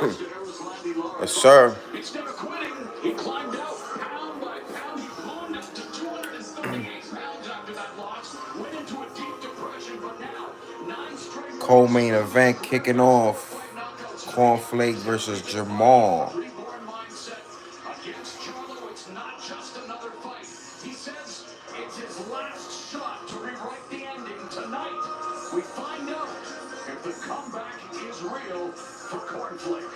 Yes, sir. Instead of quitting, he climbed out pound by pound. He ballooned up to 238 pounds after that loss. Went into a deep depression, but now 9 straight wins. Co-main event kicking off. Cornflake versus Jamal. Reborn mindset against Charlo. It's not just another fight. He says it's his last shot to rewrite the ending tonight. We find out if the comeback is real for Cornflake.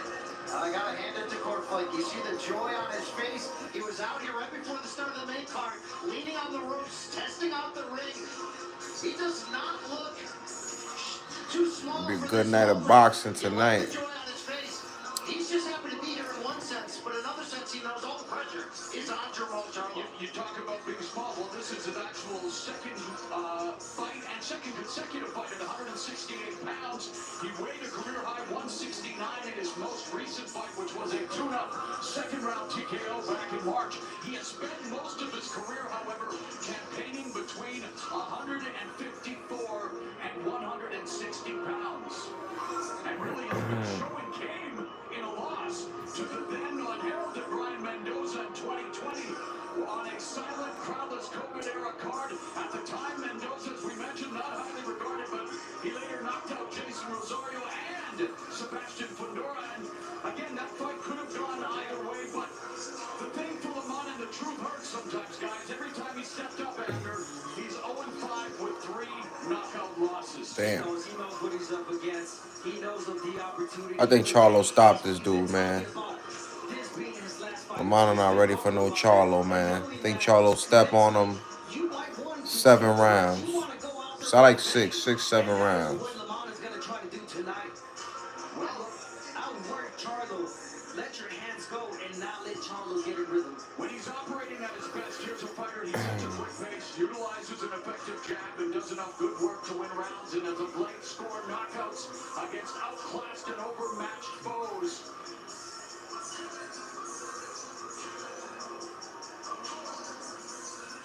I gotta hand it to Cornflake. You see the joy on his face. He was out here right before the start of the main card, leaning on the ropes, testing out the ring. He does not look too small. Be a good night of boxing tonight. He's just happy to be here in one sense, but in another sense, he knows all the pressure is on Jamal Charlo. You talk about being small. Well, this is an actual second fight and second consecutive fight at 168 pounds. He weighed a career high 169 in his most recent fight, which was a tune-up second-round TKO back in March. He has spent most of his career, however, campaigning between 154 and 160 pounds. And really, his best showing came in a loss to the then unheralded Brian Mendoza in 2020 on a silent, crowdless COVID-era card. At the time, Mendoza, as we mentioned, not highly regarded, but he later knocked out Jason Rosario and Sebastian Fundora. And again, that fight could have gone either way, but the thing for Lamont, and the truth hurts sometimes, guys. Every time he stepped up after, he's 0-5 with 3 knockout losses. Damn. He knows what he's up against. He knows of the opportunity. I think Charlo stopped this dude, man. Armando not ready for no Charlo, man. I think Charlo step on him 7 rounds. So I like 7 rounds. Let your hands go and not let Charlo get in rhythm. When he's operating at his best, here's a fighter. He sets a quick pace, utilizes an effective jab, and does enough good work to win rounds. And as of late, score knockouts against outclassed and overmatched foes.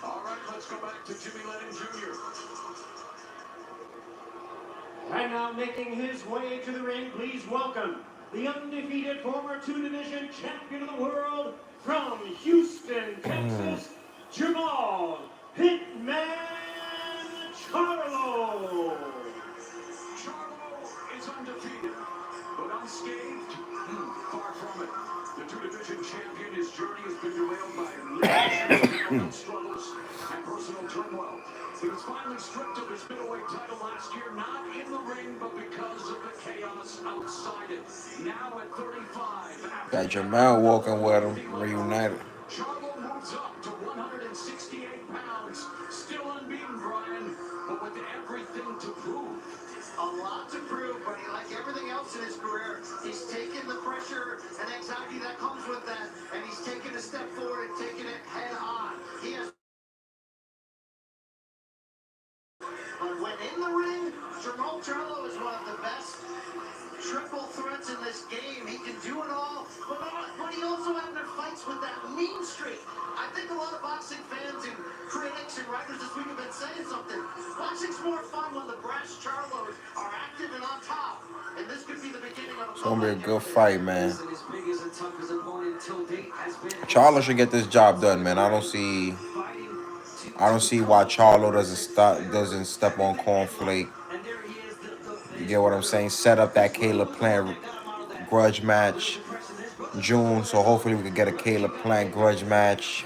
All right, let's go back to Jimmy Lennon Jr. And now making his way to the ring, please welcome the undefeated former 2-division champion of the world from Houston, Texas, Jamal Hitman Charlo. Charlo is undefeated, but unscathed. Far from it. The 2-division champion, his journey has been derailed by legal struggles and personal turmoil. He was finally stripped of his middleweight title last year, not in the ring, but because of the chaos outside it. Now at 35. Got Jamal walking with him, reunited. Charlo moves up to 168 pounds. Still unbeaten, Brian, but with everything to prove. A lot to prove, but like everything else in his career, he's taken the pressure and anxiety that comes with that, and he's taken a step forward and taken it head on. He has. But when in the ring, Jamal Charlo is one of the best triple threats in this game. He can do it all, but he also having fights with that mean streak. I think a lot of boxing fans and critics and writers this week have been saying something. Boxing's more fun when the brass Charlos are active and on top. And this could be the beginning of a It's gonna be a good fight, man. Charlo should get this job done, man. I don't see why Charlo doesn't step on Cornflake. You get what I'm saying? Set up that Caleb Plant grudge match June, so hopefully we could get a Caleb Plant grudge match.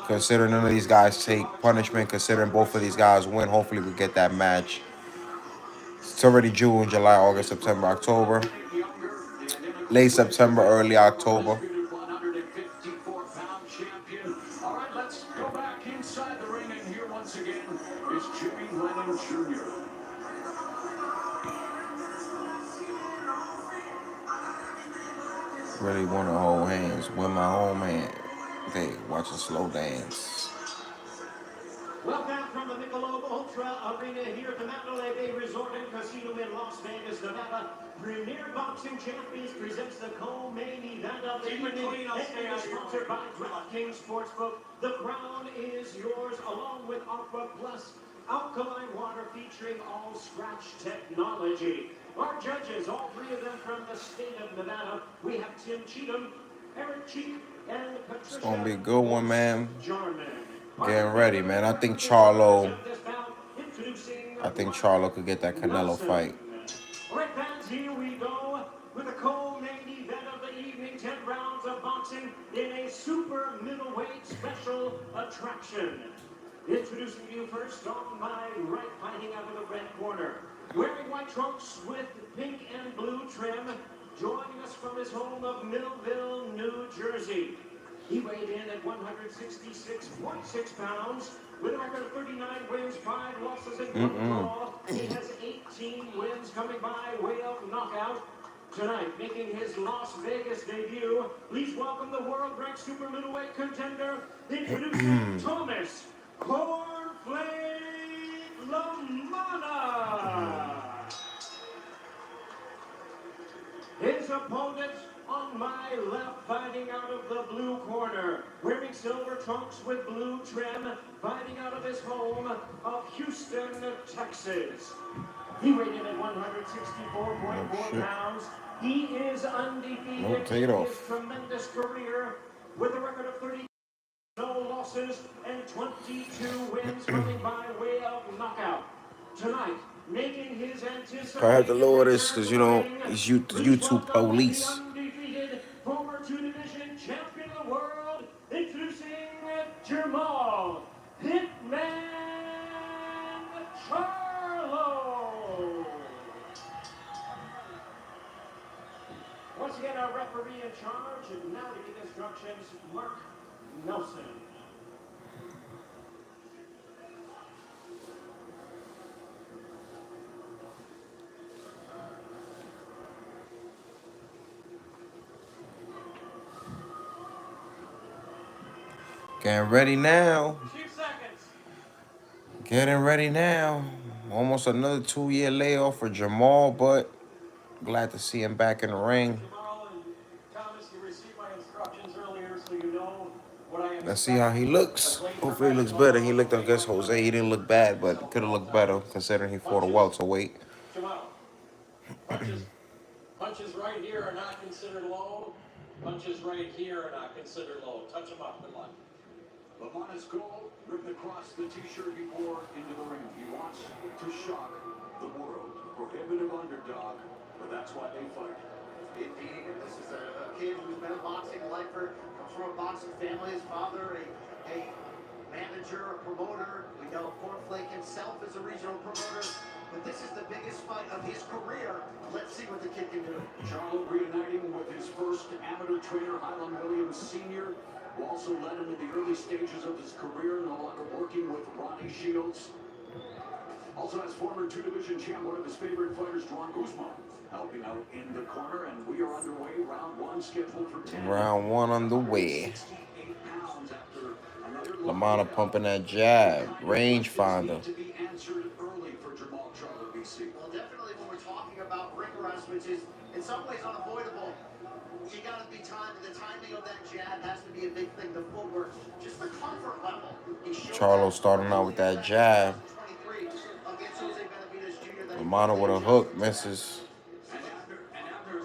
Considering none of these guys take punishment, considering both of these guys win, hopefully we get that match. It's already June, July, August, September, October. Late September, early October. 154-pound champion. All right, let's go back inside the ring, and here once again is Jimmy Lennon Jr. Really want to hold hands with my home man. They watching slow dance. Welcome from the Michelob Ultra Arena here at the Mandalay Bay Resort and Casino in Las Vegas, Nevada. Premier Boxing Champions presents the co-main event of the evening. And is sponsored by DraftKings Sportsbook. The crown is yours, along with Aqua Plus Alkaline Water featuring all scratch technology. Our judges, all three of them from the state of Nevada. We have Tim Cheatham, Eric Cheek, and It's Patricia gonna be a good one, man. Jarman. Getting ready, man. I think Charlo could get that Canelo fight. All right, fans, here we go with the co-main event of the evening. 10 rounds of boxing in a super middleweight special attraction. Introducing you first on my right, fighting out of the red corner. Wearing white trunks with pink and blue trim, joining us from his home of Millville, New Jersey. He weighed in at 166.6 pounds with a record of 39 wins, 5 losses, and 1 draw. He has 18 wins coming by way of knockout. Tonight, making his Las Vegas debut, please welcome the world-ranked super middleweight contender, introducing Thomas Cornflake Lamana. His opponent on my left, fighting out of the blue corner, wearing silver trunks with blue trim, fighting out of his home of Houston, Texas. He weighed in at 164.4 pounds. He is undefeated in his tremendous career with a record of 30 no losses and 22 wins coming by way of knockout. Tonight, making his anticipated I have to lower this because you know it's YouTube police. Undefeated former 2-division champion of the world, introducing Jamal Hitman Charlo. Once again, our referee in charge, and now to give instructions, Mark Nelson. Getting ready now. 2 seconds. Getting ready now. Almost another 2-year layoff for Jamal, but glad to see him back in the ring. Jamal and Thomas, you received my instructions earlier, so you know what I am. Let's see how he looks. Hopefully he looks better. He looked against Jose. He didn't look bad, but could have looked better considering he fought a welterweight. Jamal, punches right here are not considered low. Punches right here are not considered low. Touch him up. Good luck. Lamana's goal, written across the t-shirt he wore into the ring. He wants to shock the world. Prohibitive underdog, but that's why they fight. Indeed, and this is a kid who's been a boxing lifer, comes from a boxing family. His father, a manager, a promoter. We know Cornflake himself is a regional promoter. But this is the biggest fight of his career. Let's see what the kid can do. Charlo reuniting with his first amateur trainer, Highland Williams Sr., who also led him in the early stages of his career, no longer working with Ronnie Shields. Also has former 2-division champ, one of his favorite fighters, Juan Guzman, helping out in the corner, and we are underway. Round 1 scheduled for 10. Round 1 underway. Lamana pumping that jab. Rangefinder. To be answered early for Jamal Charlo, BC. Well, definitely when we're talking about ring rust, which is in some ways unavoidable, you got to be timed. The timing of that jab has to be a big thing. The footwork, just the comfort level. Charlo starting out with that jab. Armando with a hook, misses.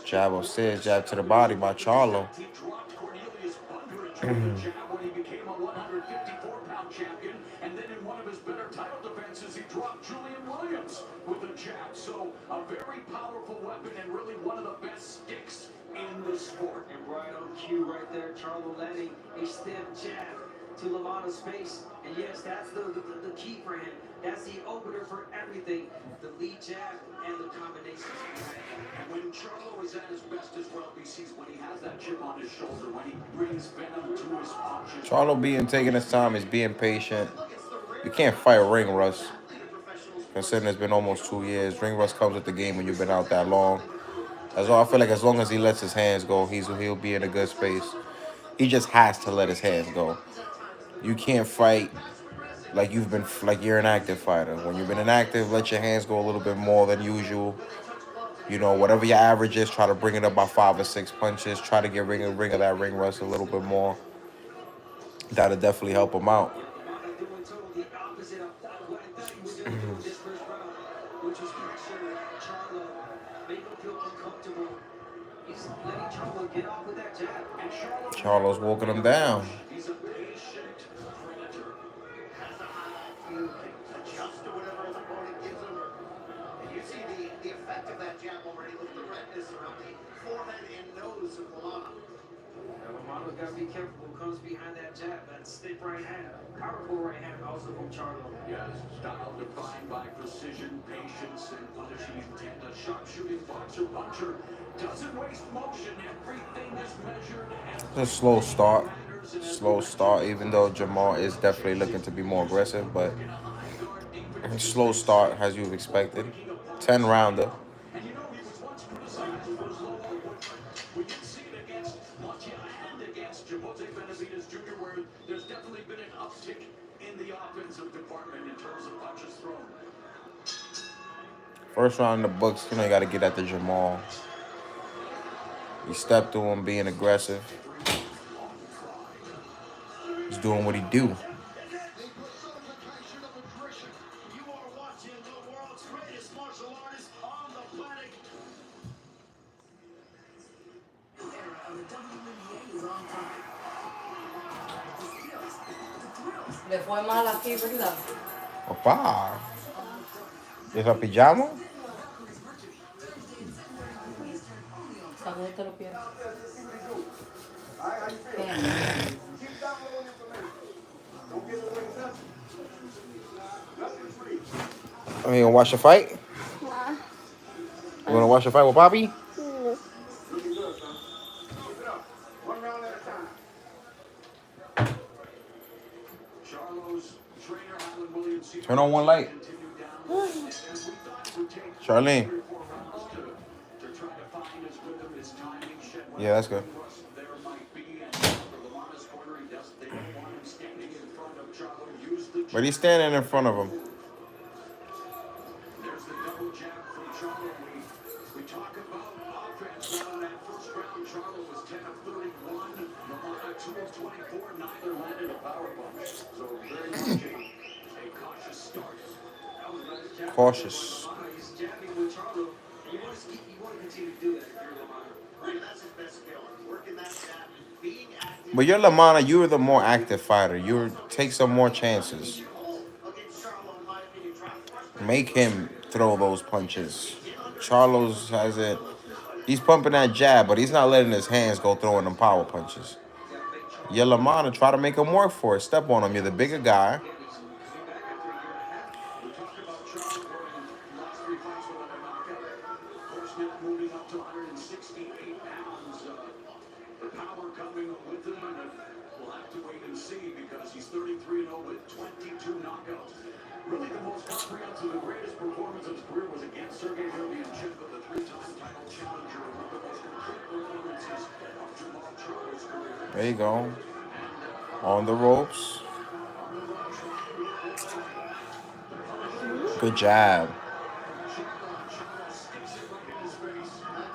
Jab upstairs, jab to the body by Charlo. He dropped Cornelius Bunder in jab when he became a 154-pound champion, and then in one of his better title defenses, he dropped Julian Williams with a jab. So a very powerful weapon and really one of the best sticks in the sport. And right on cue right there, Charlo landing a stiff jab to Lamana's face. And yes, that's the key for him. That's the opener for everything. The lead jab and the combinations. And when Charlo is at his best as well, BC's when he has that chip on his shoulder, when he brings venom to his punches. Charlo taking his time, is being patient. You can't fight ring rust. Considering it's been almost 2 years. Ring rust comes with the game when you've been out that long. I feel like as long as he lets his hands go, he'll be in a good space. He just has to let his hands go. You can't fight like you're an active fighter. When you've been inactive, let your hands go a little bit more than usual. You know, whatever your average is, try to bring it up by 5 or 6 punches. Try to get ring of that ring rust a little bit more. That'll definitely help him out. Charlo get off with that jab. And Charlo's walking him down. He's a patient predator. Has a highlight view, can adjust to whatever his opponent gives him. And you see the effect of that jab already with the redness around the forehead and nose of Lamana. Now, Armando's got to be careful who comes behind that jab. That stiff right hand, powerful right hand, also from Charlo. Yes, style defined by precision, patience, and punishing intent. A sharpshooting boxer puncher doesn't waste motion. Everything is measured. It's a slow start. Slow start, even though Jamal is definitely looking to be more aggressive, but slow start as you've expected. 10 rounder. And you know, he was once criticized for his low output. We did see it against Montiel and against Jose Benavidez Jr., where there's definitely been an uptick in the offensive department in terms of punches thrown. First round in the books, you know, you got to get at the Jamal. He stepped to him being aggressive. He's doing what he do. The personification of aggression. You are watching the world's greatest martial artist on the planet. Era of the WNBA is on time. The skills, the thrills, Le fue mal aquí, ¿verdad? Opa. ¿Es la pijama? Cuando te lo pierdes. Are you gonna watch the fight? You wanna watch the fight with Bobby? One round at a time. Charlo's trainer, Alan Williams, Turn on one light. continued down as we thought it would take Charlene. 3 or 4 rounds to try to find his rhythm, his timing, shed what Yeah, that's good. rust there might be. And for Lamana's corner, they don't want him standing in front of Charlo. Use the But he's standing in front of him. There's the double jab from Charlo. We talk about offense. Now in that first round, Charlo was 10 of 31. Lamana 2 of 24. Neither landed a power punch. So very much a cautious start. That was a nice jab. Cautious. Lamana is jabbing with Charlo. You want to continue to do that if you're Lamana. Right, that's his best skill. Working that jab, being active. But you're Lamana, you're the more active fighter. You take some more chances. Against Charlo, in my opinion, try to frustrate. Make him throw those punches. Charlo's has it. He's pumping that jab, but he's not letting his hands go throwing them power punches. You're Lamana, try to make him work for it. Step on him. You're the bigger guy. We talked about Charlo going last 3 fights without a knockout. Of course, now moving up to 168 pounds. The power coming with him, and we'll have to wait and see because he's 33-0 with 22 knockouts. Really, the most comprehensive, the greatest performance of his career was against Sergey Derevyanchenko, the 3-time title challenger. One of the most complete performances of Jamal Charlo's career. There you go. On the ropes. Good jab. That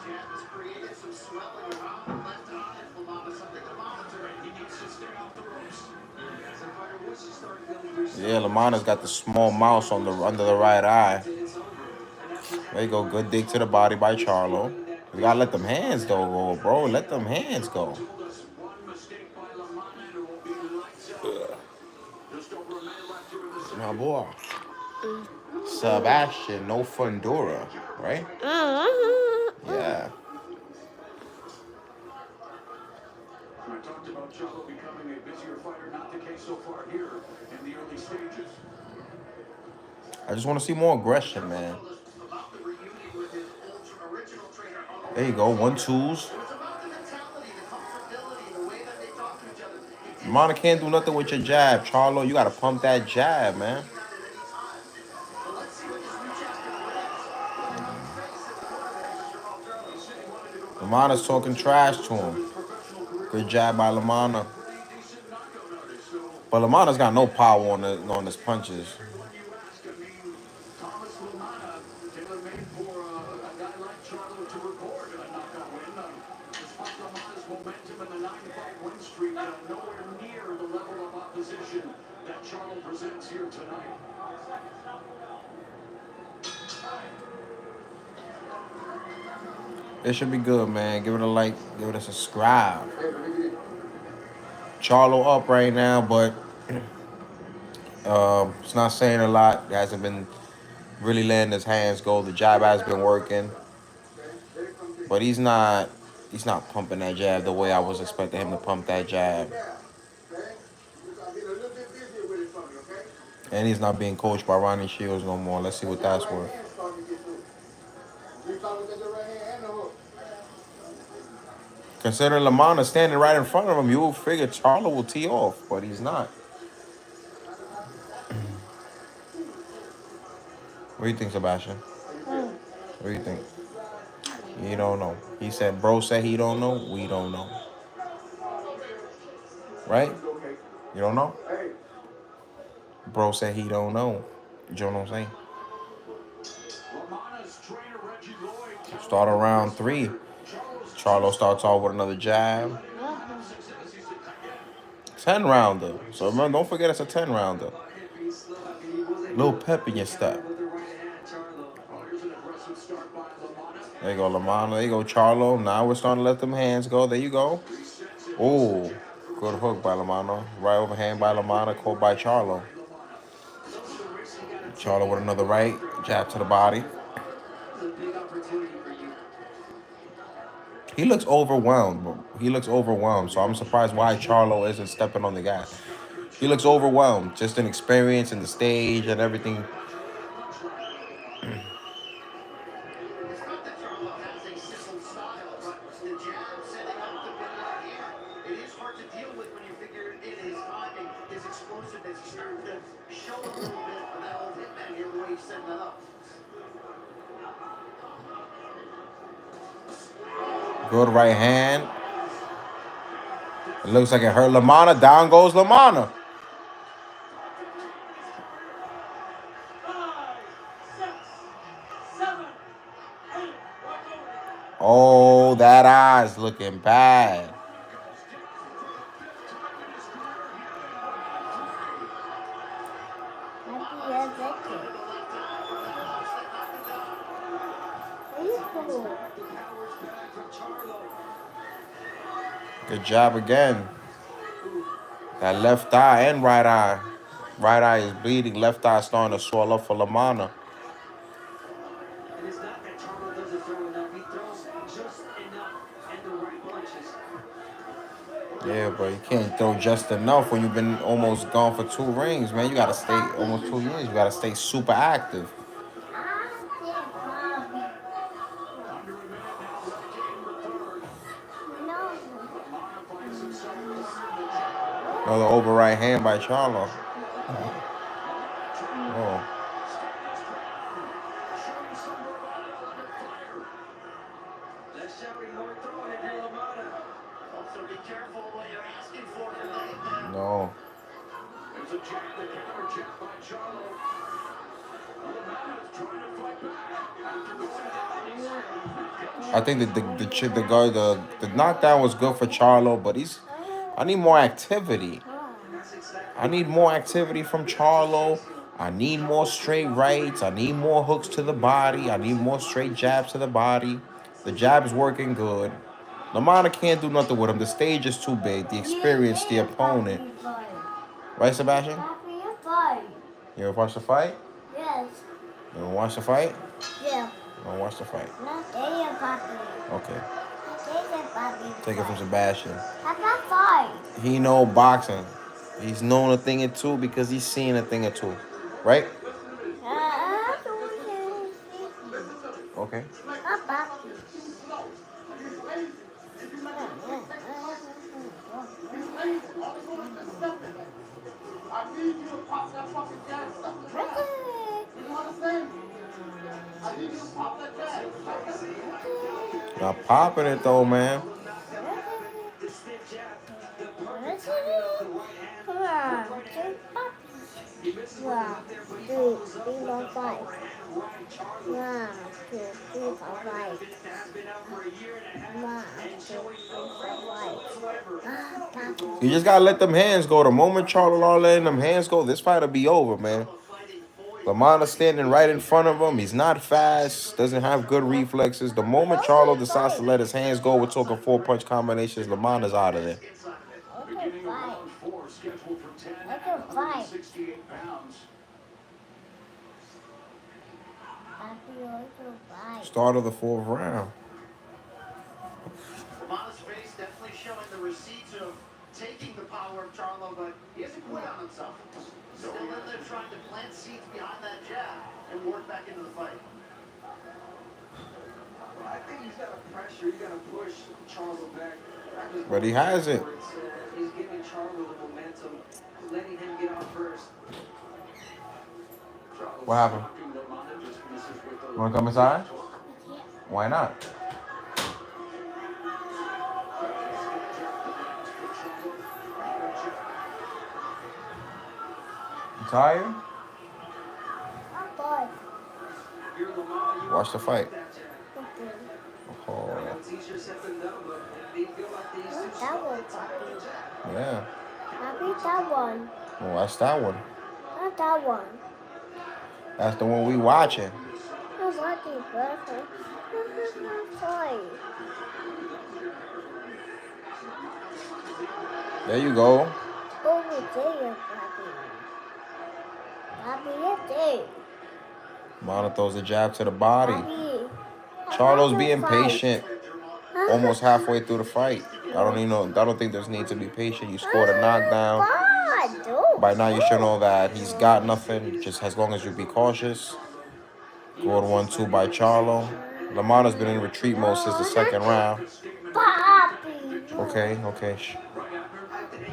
jab has created some swelling around the left eye of Lamana, something to monitor. He needs to stay off the ropes. As a fighter, once you start feeling yourself, Yeah, Lamana's got the small mouse on the under the right eye. it's over. And that's what There you go. Good dig to the body by Charlo. You gotta let them hands go, bro. Let them hands go. Told us one mistake by Lamana and it will be lights out. Just over a minute left here in the second. My boy. Sebastian, no Fundura, right? Yeah. I talked about Charlo becoming a busier fighter, not the case so far here in the early stages. I just want to see more aggression, man. About the reunion with his original trainer. There you go. 1-2s. It was about the mentality, the comfortability, the way that they talk to each other. He did Lamana can't do nothing with your jab. Charlo, you gotta pump that jab, man. that at any time. But let's see what this new chapter brings. Lamana's talking trash to him. Good jab by Lamana. But Lamana's got no power on his punches. When you ask, I mean, Thomas Lamana, tailor-made for a guy like Charlo to record a knockout win. Despite Lamana's momentum and the 9-fight win streak, nowhere near the level of opposition that Charlo presents here tonight. It should be good, man. Give it a like. Give it a subscribe. Charlo up right now, but it's not saying a lot. He hasn't been really letting his hands go. The jab has been working, but he's not pumping that jab the way I was expecting him to pump that jab. And he's not being coached by Ronnie Shields no more. Let's see what that's worth. Considering Lamont is standing right in front of him, you will figure Charlo will tee off, but he's not. What do you think, Sebastian? What do you think? You don't know. He said, bro said he don't know. We don't know. Right? You don't know? Bro said he don't know. You know what I'm saying? Start around 3. Charlo starts off with another jab. 10 rounder. So remember, don't forget it's a 10 rounder. Little pep in your step. There you go, Lamana. There you go, Charlo. Now we're starting to let them hands go. There you go. Oh, good hook by Lamana. Right overhand by Lamana, caught by Charlo. Charlo with another right. Jab to the body. He looks overwhelmed, bro. He looks overwhelmed. So I'm surprised why Charlo isn't stepping on the gas. He looks overwhelmed. Just in experience and the stage and everything. It's not that Charlo has a simple style, but the jab setting up the big right hand. It is hard to deal with when you figure in his timing, his explosiveness. He's starting to show a little bit of that old hitman here, the way he's setting that up. Good right hand. It looks like it hurt Lamana. Down goes Lamana. Oh, that eye's looking bad. Good job again. That left eye and right eye. Right eye is bleeding. Left eye starting to swell up for Lamana. And it's not that Charlo doesn't throw enough. He throws just enough and the right punches. Yeah, but you can't throw just enough when you've been almost gone for 2 rings, man. You got to stay almost 2 years. You got to stay super active. Another over right hand by Charlo. Oh. Also be careful what you're asking for tonight. No. There's a jab, the counter jab by Charlo. Lamana's trying to fight back after going down. I think the knockdown was good for Charlo, but I need more activity. I need more activity from Charlo. I need more straight rights. I need more hooks to the body. I need more straight jabs to the body. The jab is working good. Lamana can't do nothing with him. The stage is too big. The experience, the opponent. Right, Sebastian? You ever watch the fight? Yes. You ever watch the fight? Yeah. You want to watch the fight? Not there, Papi. Okay. Take it, Papi. Take it from Sebastian. I got five. He know boxing. He's known a thing or two because he's seen a thing or two. Right? Okay. Not Papi. I need you to pop that fucking gas. You understand? I need you to pop that gas. Not popping it though, man. Come on. Two puppies. 1, 2, 3, 4, 5. 1, 2, 3, 4, 5. 1, 2, 3, 4, 5. You just gotta let them hands go. The moment Charlo are letting them hands go, this fight will be over, man. Lamana's standing right in front of him. He's not fast, doesn't have good reflexes. The moment Charlo decides to let his hands go, we're talking 4-punch combinations, Lamana's out of there. Beginning of round 4, scheduled for 10 at 168 pounds. Start of the 4th round. Lamana's face definitely showing the receipts of taking the power of Charlo, but he hasn't quit on himself. Still in there trying to plant seeds behind that jab and work back into the fight. Well, I think he's got to pressure, he's got to push Charlo back. But he hasn't. He's giving Charlo the momentum, letting him get on first. What happened? You want to come inside? Why not? You tired? Watch the fight. Oh. Yeah. That one. Well, watch that one. Not that one. That's the one we watching. I'm watching perfect. Sorry. There you go. Over there, Bobby. Bobby, there. Mana throws a jab to the body. Bobby. Charlo's being patient. Almost halfway through the fight. I don't think there's need to be patient. You scored a knockdown. By now you should know that he's got nothing. Just as long as you be cautious. Scored 1-2 by Charlo. Lamana's been in retreat mode since the 2nd round. Okay.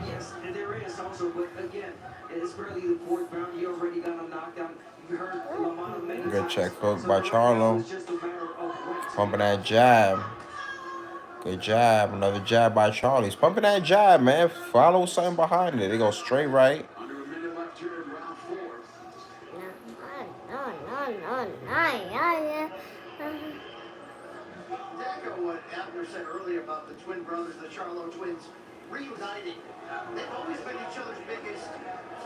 Yes, and there is also, but again, it's barely the 4th round. He already got a knockdown. You heard Lamana many Good times. check hook by Charlo. Pumping that jab. Good jab. Another jab by Charlie. He's pumping that jab, man. Follow something behind it. They go straight right. Under a minute left here in round 4. To echo what Abner said earlier about the twin brothers, the Charlo twins, reuniting. They've always been each other's biggest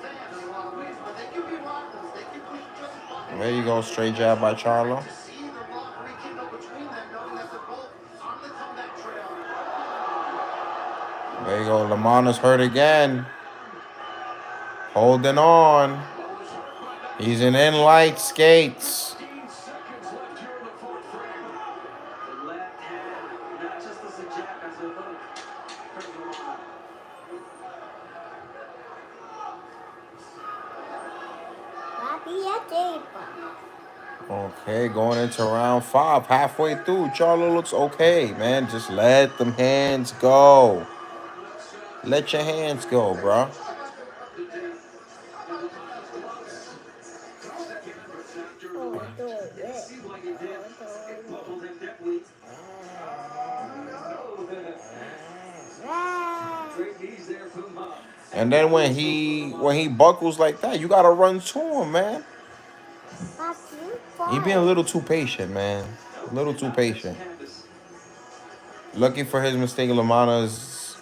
fans in a lot of ways, but they can be rivals. They can be just fine. There you go. Straight jab by Charlo. To see the love rekindle between them, knowing that they're both on the comeback trail. There you go. Lamana's hurt again. Holding on. He's in light skates. 15 seconds left here in the 4th frame. The left hand, not just as a jab, as a hook. Okay, going into round 5. Halfway through. Charlo looks okay, man. Just let them hands go. Let your hands go, bro. And then when he buckles like that, you gotta run to him, man. He being a little too patient, man. A little too patient. Lucky for his mistake, Lamana's.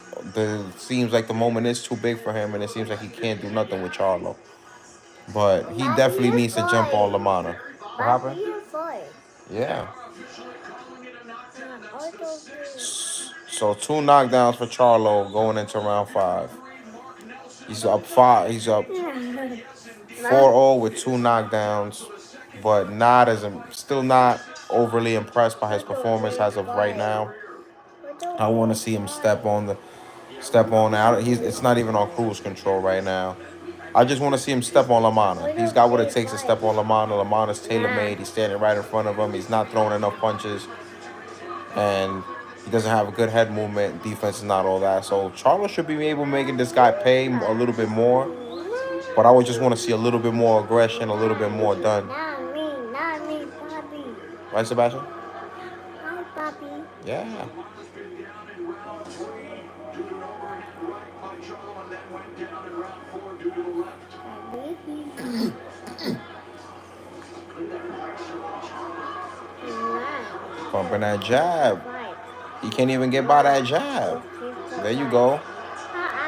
Seems like the moment is too big for him, and it seems like he can't do nothing with Charlo. But he definitely needs to jump on Lamana. What happened? Yeah. So 2 knockdowns for Charlo going into round 5. He's up 5. He's up 4-0 with 2 knockdowns, but still not overly impressed by his performance as of right now. I want to see him step on out. It's not even on cruise control right now. I just want to see him step on Lamana. He's got what it takes to step on Lamana. Lamana's tailor-made. He's standing right in front of him. He's not throwing enough punches, and he doesn't have a good head movement. Defense is not all that. So Charlo should be able to make this guy pay a little bit more. But I would just want to see a little bit more aggression, a little bit more done. Not me, Bobby. Right, Sebastian? Hi, Bobby. Yeah. Been down in round 3 due to an overhand right by Charlo, and then went down in round 4 due to the left. Pumping that jab. He can't even get by that jab. There you go.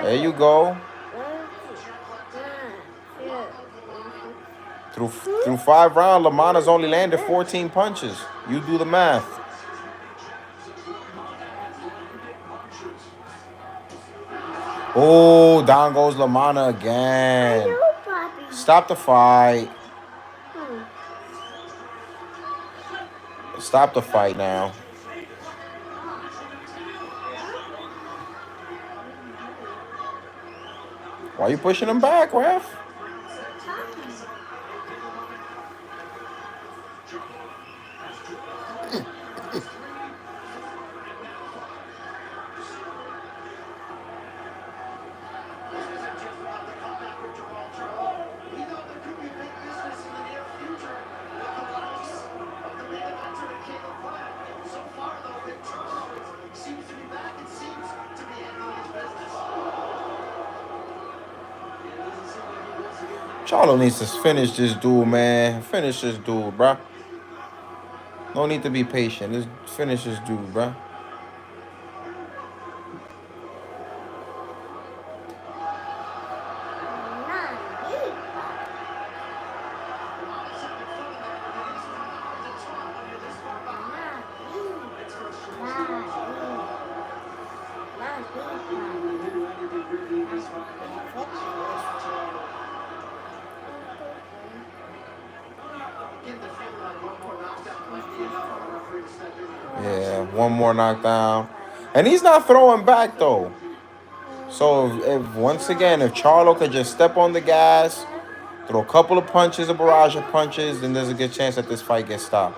There you go. Through 5 rounds, Lamana's only landed 14 punches. You do the math. Oh, down goes Lamana again. Hello, Bobby. Stop the fight. Stop the fight now. Why you pushing him back, ref? Charlo needs to finish this dude, man. Finish this dude, bruh. No need to be patient. Just finish this dude, bruh. Yeah, one more knockdown. And he's not throwing back, though. So, if once again, if Charlo could just step on the gas, throw a couple of punches, a barrage of punches, then there's a good chance that this fight gets stopped.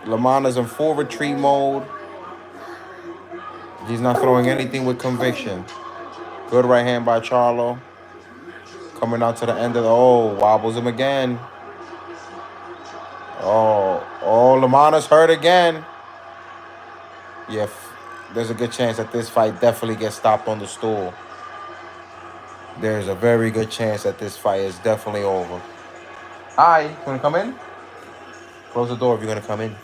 Lamana's in full retreat mode. He's not throwing anything with conviction. Good right hand by Charlo. Coming out to the end of the... Oh, wobbles him again. Oh, Lamana's hurt again. Yeah, there's a good chance that this fight definitely gets stopped on the stool. There's a very good chance that this fight is definitely over. Hi, you want to come in? Close the door if you're going to come in.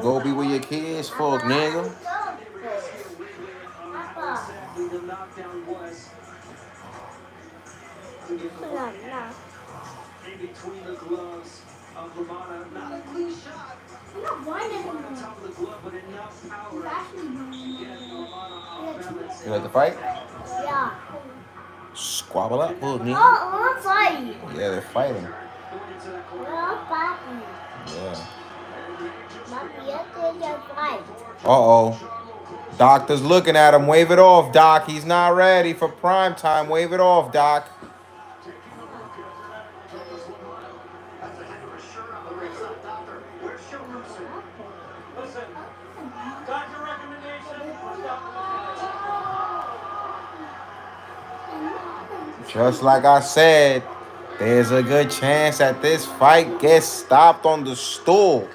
Go be with your kids, fuck, nigga. The knockdown was in between the gloves of Lamana. Not a clean shot. On top of the glove, but enough power. Get Lamana off balance. You like the fight? Yeah. Squabble up, fuck, nigga. Oh, fight. Yeah, they're fighting. Yeah. Uh-oh. Doctor's looking at him. Wave it off, Doc. He's not ready for prime time. Wave it off, Doc. Just like I said, there's a good chance that this fight gets stopped on the stool.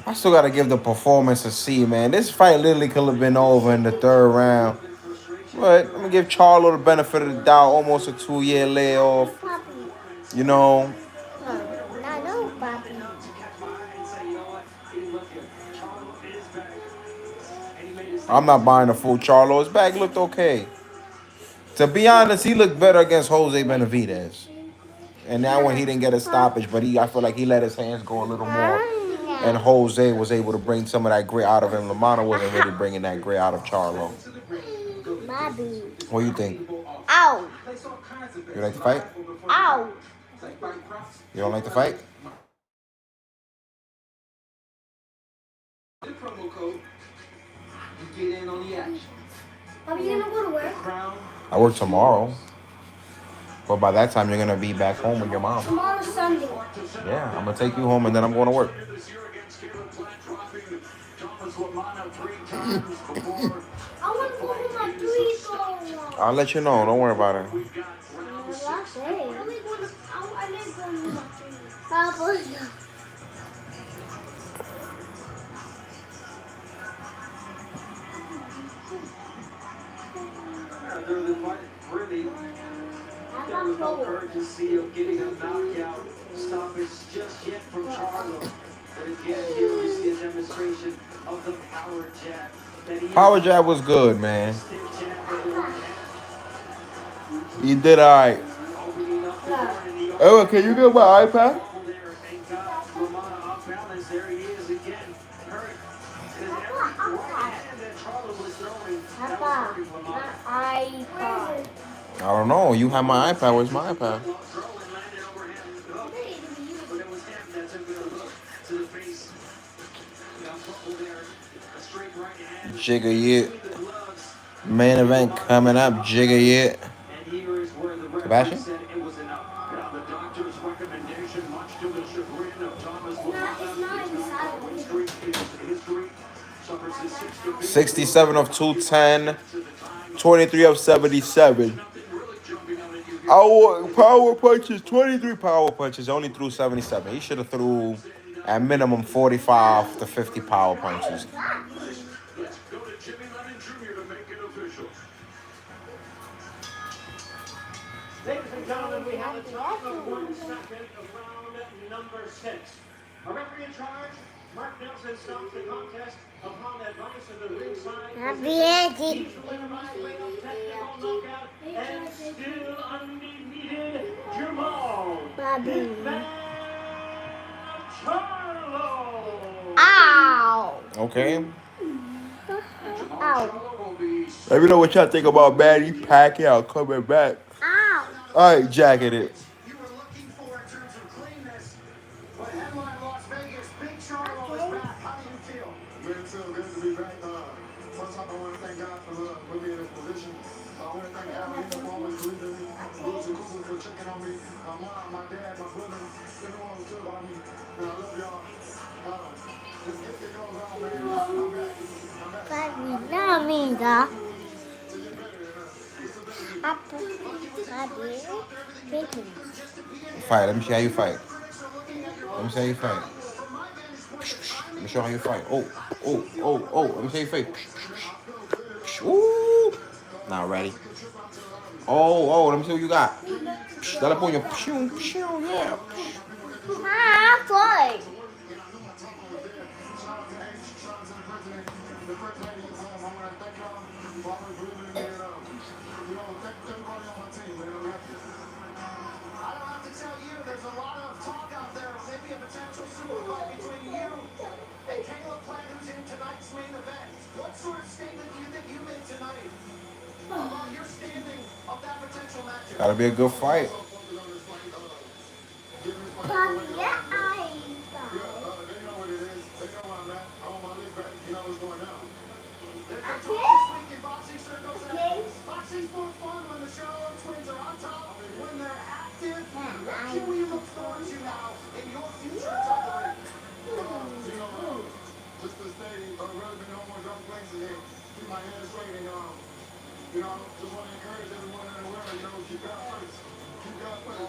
I still got to give the performance a C, man. This fight literally could have been over in the 3rd round. But I'm going to give Charlo the benefit of the doubt. Almost a 2-year layoff. You know. I'm not buying the full Charlo. His back looked okay. To be honest, he looked better against Jose Benavidez. And now when he didn't get a stoppage, but I feel like he let his hands go a little more. And Jose was able to bring some of that grit out of him. Lamana wasn't really bringing that grit out of Charlo. Bobby. What do you think? Ow. You like the fight? Ow. You don't like the fight? get in on the action. Are you gonna go to work? Crown. I work tomorrow. But by that time, you're going to be back home with your mom. Tomorrow's Sunday. Yeah, I'm going to take you home and then I'm going to work. I want to go to my 3 goal. I'll let you know. Don't worry about it. Last day. I didn't go to my 3. Papa. During the fight, really, there was no urgency of getting a knockout stoppage just yet from Charlo. But again, here we see a demonstration of the power jab. That he Power jab was good, man. You did all right. Oh, can you get my iPad? Papa, my iPad. I don't know. You have my iPad. Where's my iPad? Jigga yet. Main event coming up. Jigga yet. Sebastian? It's 67 of 210. 23 of 77. Our power punches, 23 power punches, only threw 77. He should have threw at minimum 45 to 50 power punches. Ladies and gentlemen, we have the time of 1 second of round number 6. A referee in charge, Mark Nelson, stops the contest upon advice of the ringside. He's the winner by way of technical knockout and still undefeated, Jamal Hitman Charlo. Ow! Okay. Ow! Let me know what y'all think about Manny Pacquiao coming back. Ow! All right, jacket it. You were looking for in terms of cleanness, but headline Las Vegas, Big Charlo is back. How do you feel? Man, it's so good to be back. First off, I want to thank God for putting me in this position. I want to thank Armando for always believing in me. Bruce and Kuku for checking on me. My mom, my dad, my brother, everyone was good about me. And I love y'all. Just get it goes on, man. I'm back. Amiga. Fight. Let me see how you fight. Let me see how you fight. Let me show how you fight. Oh. Let me see how you fight. Ooh. Not ready. Oh. Let me see what you got. Dale puño. Yeah. Boy. I don't have to tell you, there's a lot of talk out there, maybe a potential super fight between you and Caleb Plant, who's in tonight's main event. What sort of statement do you think you made tonight about your standing of that potential matchup? Gotta be a good fight. Mommy, yeah, I. They know what it is. They know where I'm at. I want my league back. You know what's going down. There's a talk this week in boxing circles that boxing's more fun when the Charlo twins are on top, when they're active. What can we look forward to now in your future inside the ring? Just to stay relevant, no more drunk places here. Keep my hands straight and, just want to encourage everyone in the world, keep God first. Keep God first.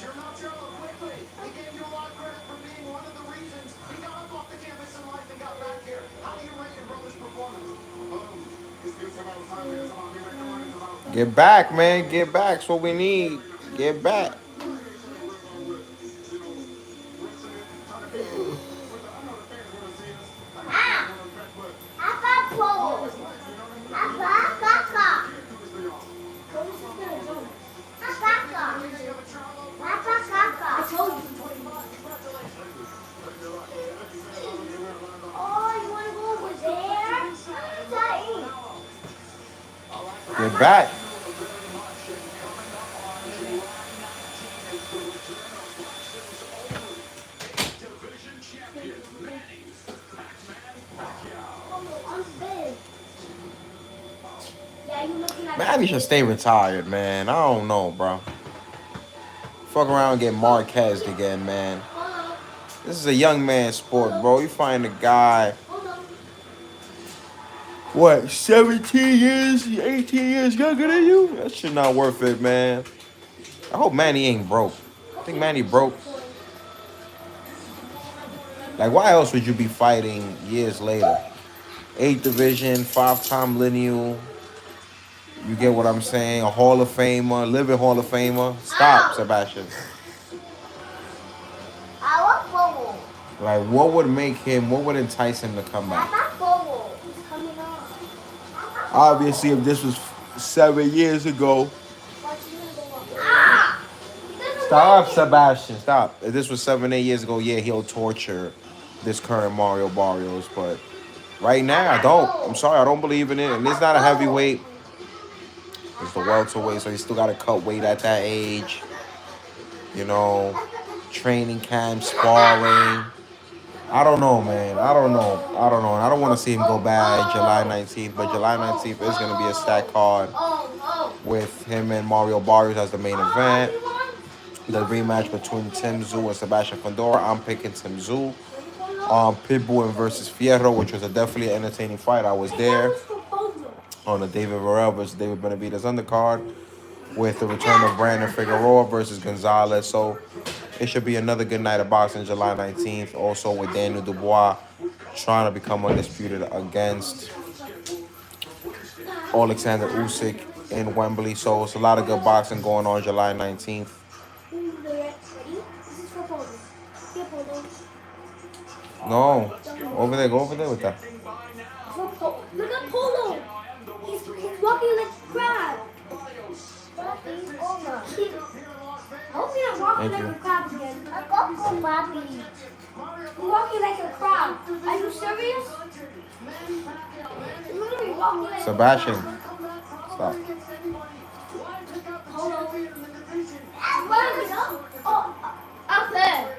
Jermell Charlo, quickly, he gave you a lot of credit for being one of the reasons he got up off the canvas in life and got back here. How do you rate your brother's performance? It's about time, man. It's about me making money. It's about Get back, man. Get back. That's what we need. Get back. Get back. Manny should stay retired, man. I don't know, bro. Fuck around and get Marquez again, man. This is a young man's sport, bro. You find a guy, what, 17 years, 18 years younger than you? That shit not worth it, man. I hope Manny ain't broke. I think Manny broke. Like, why else would you be fighting years later? 8th division, 5-time lineal. You get what I'm saying? A Hall of Famer, living Hall of Famer. Stop, Sebastian. Like, what would make him, what would entice him to come back? Obviously, if this was 7 years ago. Stop, Sebastian. Stop. If this was 7, 8 years ago, yeah, he'll torture this current Mario Barrios. But right now, I don't. I'm sorry, I don't believe in it. And it's not a heavyweight. It's the welterweight, so he still got to cut weight at that age. You know, training camp, sparring. I don't know, man. I don't know. And I don't want to see him go bad July 19th. But July 19th is going to be a stacked card with him and Mario Barrios as the main event. The rematch between Tim Tszyu and Sebastian Fundora. I'm picking Tim Tszyu. Pitbull versus Fierro, which was definitely an entertaining fight. I was there on the David Varel versus David Benavidez undercard with the return of Brandon Figueroa versus Gonzalez. So it should be another good night of boxing July 19th. Also with Daniel Dubois trying to become undisputed against Alexander Usyk in Wembley. So it's a lot of good boxing going on July 19th. No. Over there. Go over there with that. Look at Polo. He's walking like a crab. I hope you're not walking like a crab again. I got go, Bobby. You're walking like a crab. Are you serious? You're literally walking like Sebastian. a crab. Stop. Polo. Oh, out there.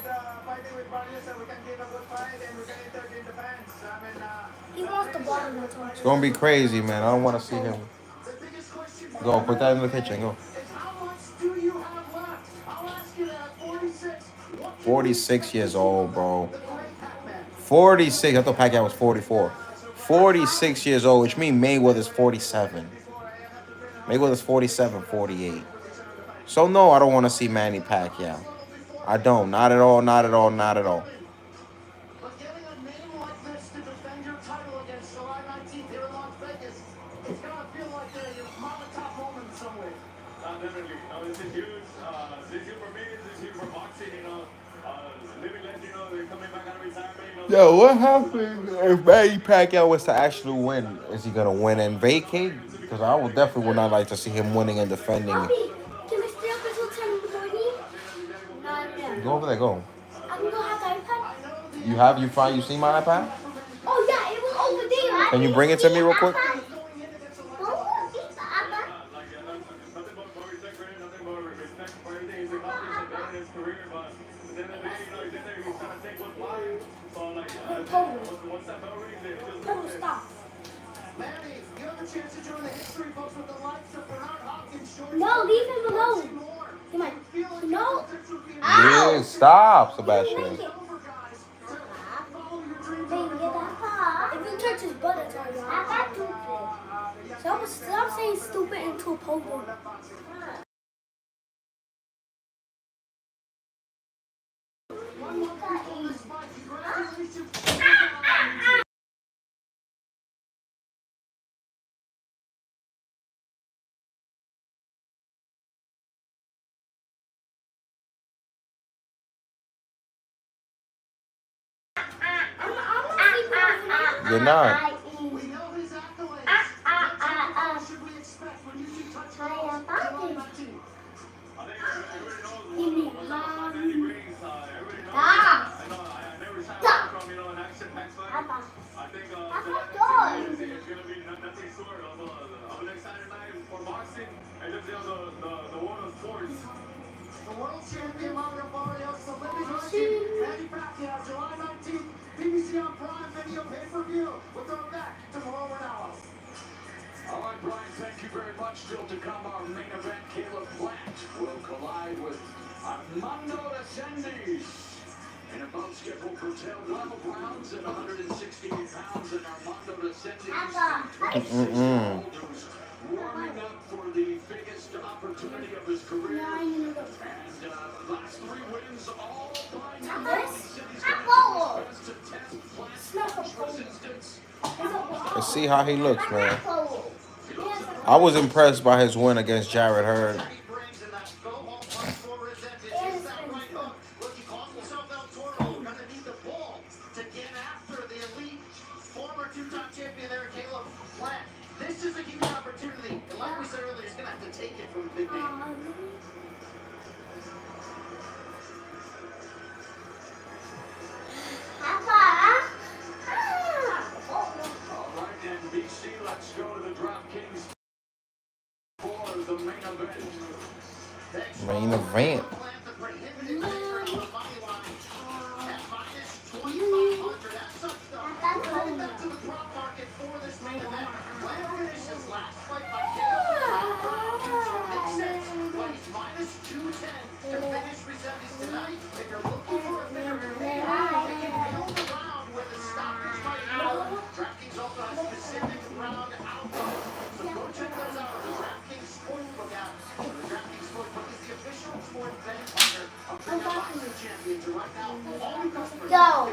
He wants the bottom of the It's going to be crazy, man. I don't want to see him. Go, put that in the kitchen. Go. 46 years old, bro. 46. I thought Pacquiao was 44. 46 years old, which means Mayweather's 47. Mayweather's 47, 48. So, no, I don't want to see Manny Pacquiao. I don't. Not at all, not at all, not at all. But getting a name like this to defend your title against July 19th here in Las Vegas, it's gonna feel like a mom and top moment in some ways. Definitely. This is huge. This is huge for me. This is huge for boxing. Living legend. They're coming back out of retirement. Yo, what happens if Manny Pacquiao was to actually win? Is he going to win and vacate? Because I would definitely would not like to see him winning and defending. Bobby, can I stay up until 10 in the morning? Not yet. Go over there, go. I can go have the iPad. You seen my iPad? Oh yeah, it was over there. Can you bring it to me real quick? Stop. Manny, you have a chance to join the history books with the likes of Bernard Hopkins. No, leave him alone. Come on. No. Yeah, stop, Sebastian. Baby, get that paw. If you touch his butt, it's all right. I got stupid. Stop saying stupid into a pogo. You're not. We know his accolades. Should we expect when you see touch July 19th? The world champion Mario Barrios, the living legend, Manny Pacquiao, July 19th, BBC on Prime Video pay-per-view. We'll throw it back to Mauro Ranallo. All right, Brian. Thank you very much. Still to come, our main event, Caleb Plant will collide with Armando Resendiz in a bout scheduled for 12 rounds at 168 pounds, and Armando Resendiz warming up for the biggest opportunity of his career. And last 3 wins all by number. Let's see how he looks, man. I was impressed by his win against Jared Hurd. This is a huge opportunity, and like we said earlier, he's going to have to take it from the big name. Let's go to the DraftKings for the main event. Main event. Go.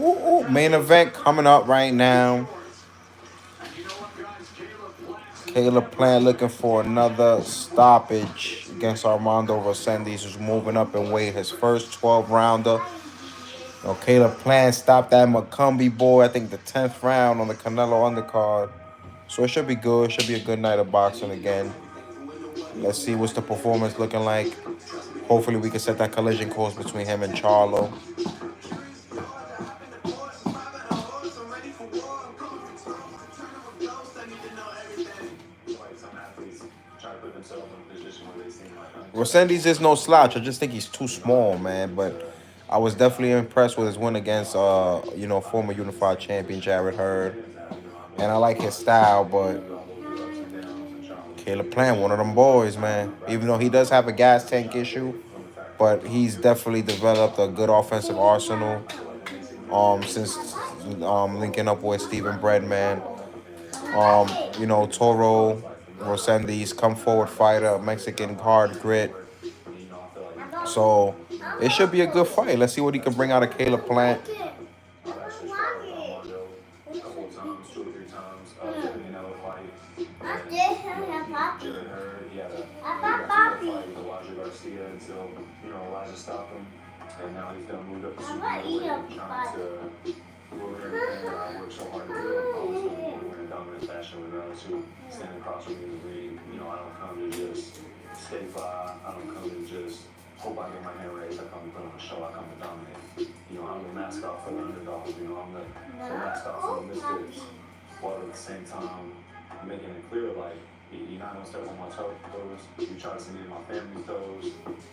Ooh, main event coming up right now. Caleb Plant looking for another stoppage against Armando Resendiz, who's moving up in weight. His first 12-rounder. Caleb Plant stopped that McCumbee boy, I think the 10th round on the Canelo undercard. So it should be good. Should be a good night of boxing again. Let's see what's the performance looking like. Hopefully we can set that collision course between him and Charlo. Resendiz is no slouch. I just think he's too small, man. But I was definitely impressed with his win against, former unified champion Jared Hurd. And I like his style, but Caleb Plant, one of them boys, man. Even though he does have a gas tank issue, but he's definitely developed a good offensive arsenal since linking up with Steven Breadman. Toro Resendiz, come forward fighter, Mexican hard grit. So it should be a good fight. Let's see what he can bring out of Caleb Plant. And now he's done moved up to super trying to work so hard to do it. In a dominant fashion with those who stand across from me in the ring. I don't come to just stay fly. I don't come to just hope I get my hand raised. I come to put on a show. I come to dominate. I'm the mascot for the underdog. I'm the mascot for the misfits. While at the same time making it clear, like, you're not gonna step on my toes. You try to see me in my family's toes.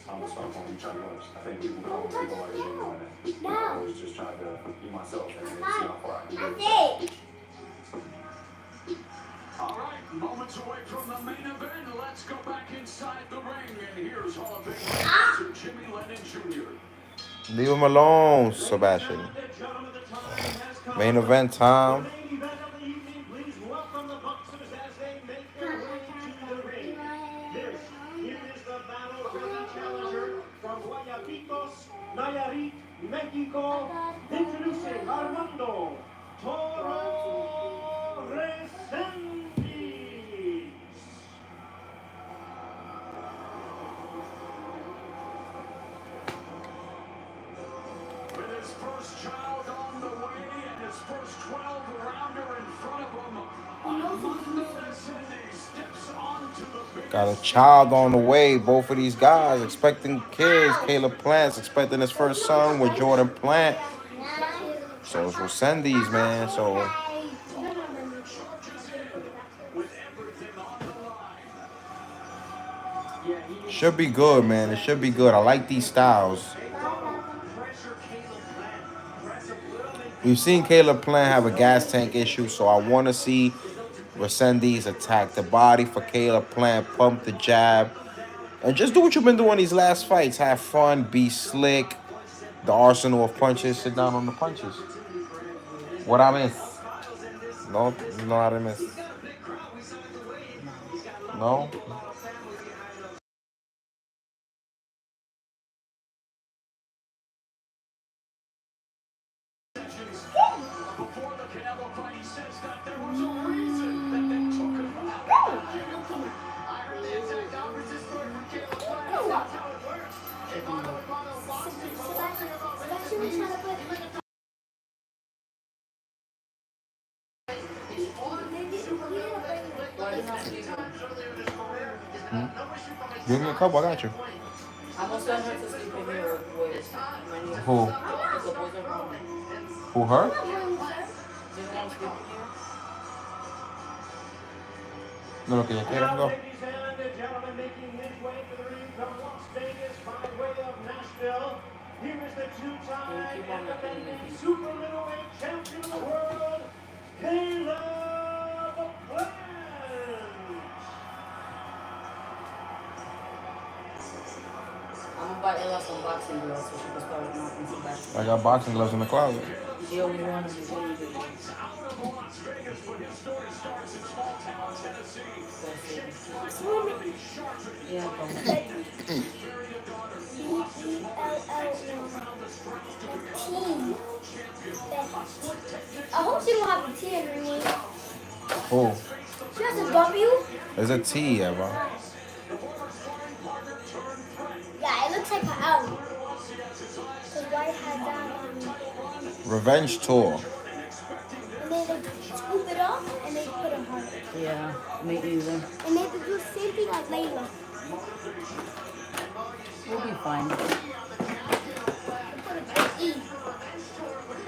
I'm gonna start on you try yours. I think people go and people like doing that. I was just trying to be myself and see how far I can go. All right, moments away from the main event. Let's go back inside the ring, and here's Hall of Fame Jimmy Lennon Jr. Leave him alone, Sebastian. Main event time. Nayarit, Mexico, introducing Armando Toro Resendiz. With his first child on the way and his first 12-rounder in front of him, Armando Resendiz steps onto the big. Got a child on the way. Both of these guys expecting kids. Caleb Plant's expecting his first son with Jordan Plant. So it's Resendiz, man. So should be good, man. It should be good. I like these styles. Bye, Baba. We've seen Caleb Plant have a gas tank issue, so I want to see Resendiz attack the body for Caleb Plant, pump the jab, and just do what you've been doing these last fights. Have fun, be slick. The arsenal of punches, sit down on the punches. What I miss? No, no, I didn't miss. No. Before the Canelo fight, he says that there was a reason that they took him out. I heard the exact opposite story from Caleb Plant. That's how it works. If I'm boxing, about Especially trying to put. Give me a couple. I got you. I'm also send her to sleep in here with many of Who? the boys are home. Who, her? Do you want to sleep in here? No, que ella quiera. Now, Go. ladies and gentlemen, making his way to the ring from Las Vegas by way of Nashville. Here is the two-time and defending super middleweight champion of the world, Caleb Plant. I'm gonna buy Ella some boxing gloves so she can start knocking some back. I got boxing gloves in the closet. Yeah, we want to do it. Out of Las Vegas, but his story starts in small town Tennessee. Yeah, come on. I hope she don't have a T in her name. Who? She has a W. There's a T, yeah, bro. Yeah, it looks like an L. Because White had that on. Revenge tour. And they like scoop it up and they put a heart. Yeah, me either. And they do the same thing like Layla. We'll be fine. They put an E. They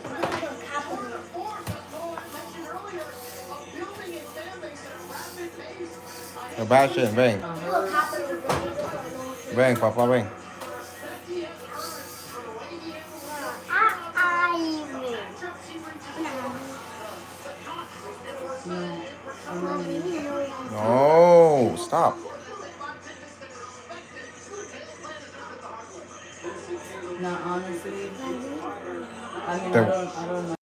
put a capital. Sebastian, ven. Put a capital. Ven, papá, ven. No, stop. No, honestly, I mean, The- I don't know.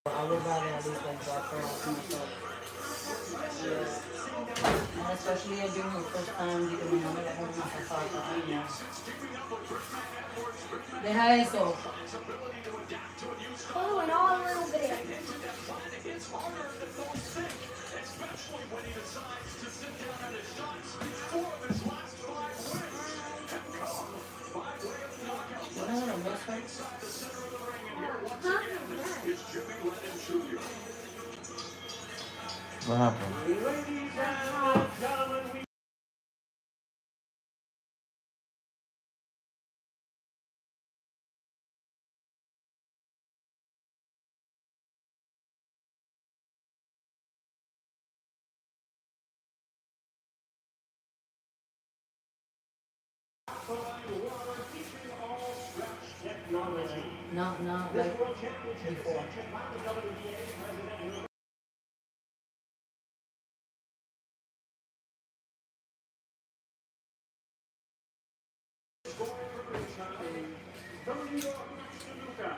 I would rather at least like drop her off myself. Yeah. And especially it being her first time, because mi mamá le pone una pasada a ella. Deja eso. Oh, and all a little bit. You know what I miss her? What happened? Ladies and gentlemen, we Not like before. from New York, Luca,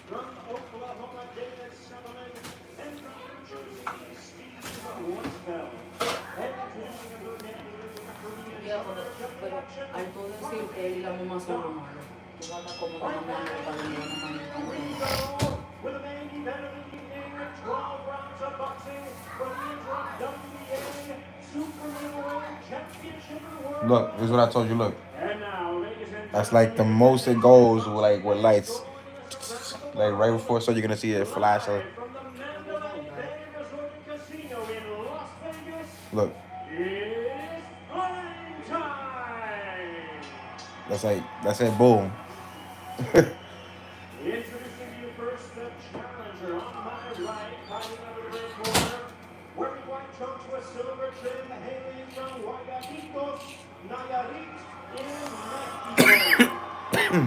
from Oklahoma, David Sutherland, and from New Jersey, Steve Woodfell. Yeah, pero al tú decir que él y la mamá son los malos, tú vas a estar como una mamá para que no mames. With a main event of the evening, 12 rounds of boxing from the interim WBA Super Middleweight Championship of the World. Look, this is what I told you. Look, And now, ladies and that's like the most it goes with lights. Like right before, so you're gonna see it flash. from the Mandalay Bay Resort and Casino in Las Vegas, Look, it's playing time. that's it. Boom. Introducing you first, the challenger on my right, fighting out of Nayarit in Mexico. He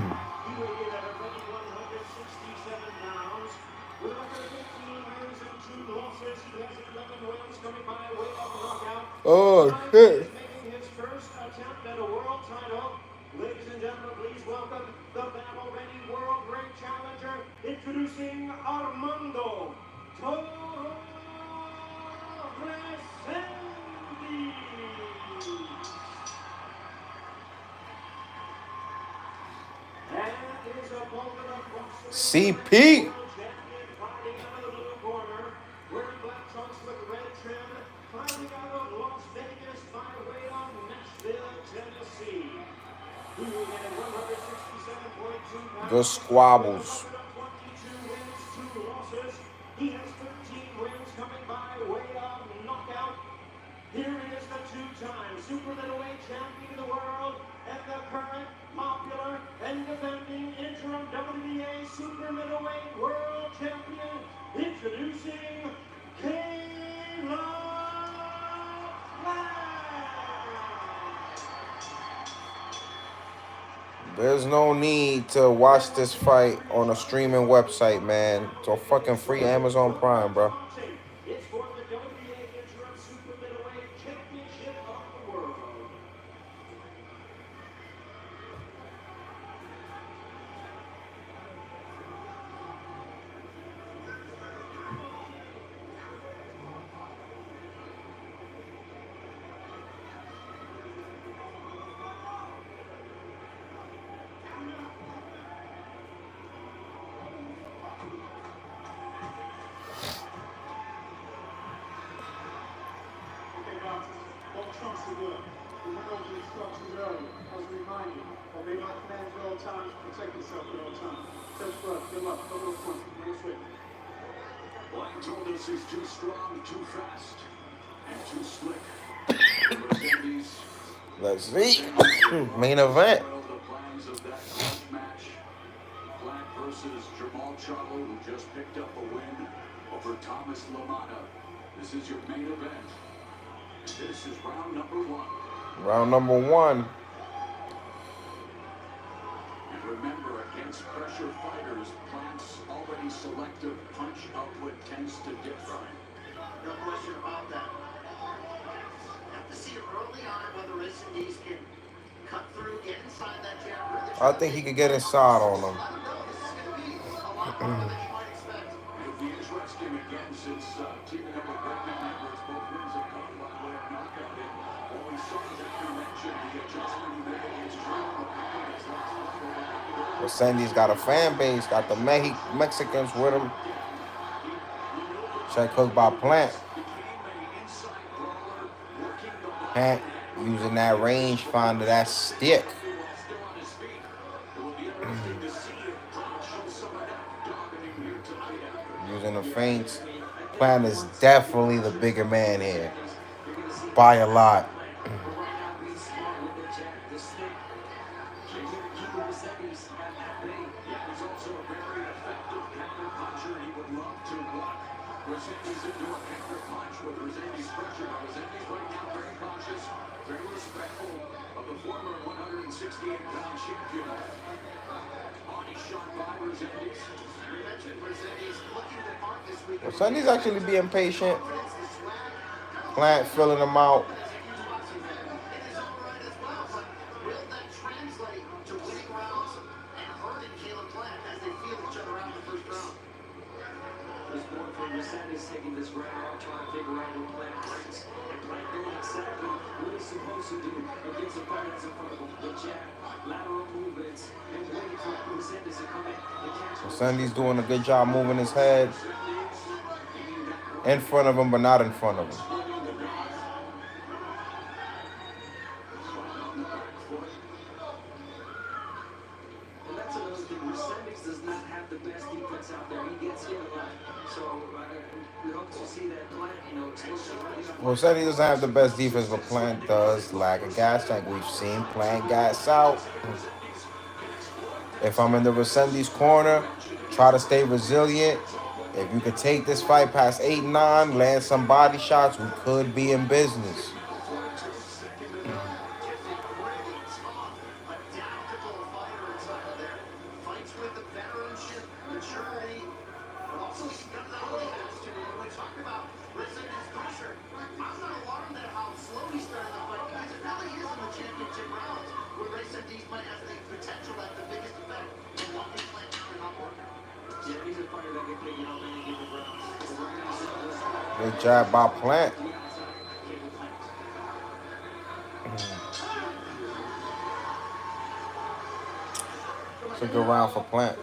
weighed in at a ready 167 pounds. With a record of 15 wins and 2 losses, he has 11 wins coming by way of knockout. Oh Tonight he shit. is making his first attempt at a world title. Ladies and gentlemen, please welcome the battle-ready world great challenger, introducing Armando Resendiz. And his opponent of boxing CP. world champion fighting out of the blue corner, wearing black trunks with red trim, fighting out of Las Vegas by way of Nashville, Tennessee. He will get 167.2 pounds. Good squabbles. 22 wins, 2 losses. He has 13 wins coming by way of knockout. Here is the two-time super middleweight champion of the world and the current popular and defending interim WBA super middleweight world champion, introducing Caleb. There's no need to watch this fight on a streaming website, man. It's a fucking free Amazon Prime, bro. It's for the WBA interim super middleweight championship of the world. Okay, guys, all trunks are good. We went over the instructions earlier. I was reminding you, obey my commands at all times, protect yourself at all times. Touch blood, good luck, go to the front, run straight. Black told us he's too strong, too fast, and too slick. Resendiz Let's see. Main event. foiled the plans of that first match. Black versus Jamal Charlo, who just picked up a win over Thomas Lamana. This is your main event. This is round number 1. Round number 1. And remember, against pressure fighters, Plant's already selective punch output tends to differ. No question about that. Have to see early on whether Resendiz can cut through, get inside that jab. I think he could get inside on him. I don't know. This is going to be a lot harder than you might expect. It'll be interesting again since teaming up with Bregman Edwards, both wins have come by way of knockout. And what we saw, as you mentioned, the adjustment he made against Charlo, the confidence last week. Resendiz got a fan base, got the Mexicans with him. Check hook by Plant. Plant using that range finder, that stick. Using the feints. Plant is definitely the bigger man here. By a lot. Resendiz into a counter punch with Resendiz pressure. Now Resendiz right now very cautious, very respectful of the former 168-pound champion. Body shot by Resendiz. You mentioned Resendiz looking to mark this week. Resendiz actually being patient. Plant filling him out. It is all right as well, but will that translate to winning rounds and hurting Caleb Plant as they feel each other out in the first round? This board for Resendiz taking this round off, trying to figure out what Plant brings. And Plant doing exactly what he's supposed to do against the fight that's in front of him. The jab, lateral movements, and waiting for Resendiz to come in and catch him. Resendiz doing a good job moving his head in front of him, but not in front of him. And that's another thing. Resendiz does not have the best defense out there. He gets hit a lot. So we hope to see that Plant, Resendiz doesn't have the best defense, but Plant does lack a gas tank. We've seen Plant gas out. If I'm in the Resendiz corner, try to stay resilient. If you could take this fight past 8-9, land some body shots, we could be in business. Good jab by Plant. It's a good round for Plant.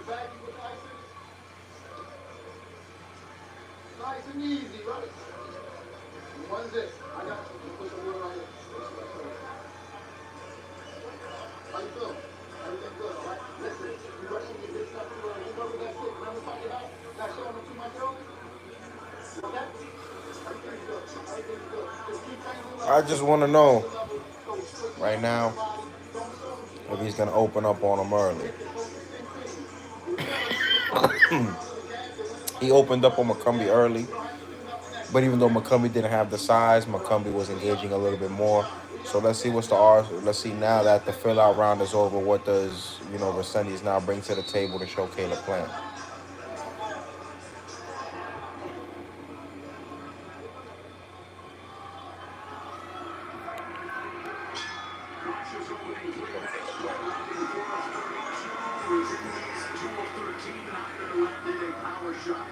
Nice and easy, right? One zip. I got you. Put some water right here. How you feel? Everything good, all right? Listen, you ready to get this stuff through? You know what that shit? Remember talking about? Not showing them too much, yo? Okay? Everything's good. Everything's good. Just keep things I just want to know right now if he's going to open up on him early. He opened up on McCumbee early, but even though McCumbee didn't have the size, McCumbee was engaging a little bit more. So let's see what's the R. Let's see now that the fill out round is over. What does Resendiz now bring to the table to show Caleb Plant? shot.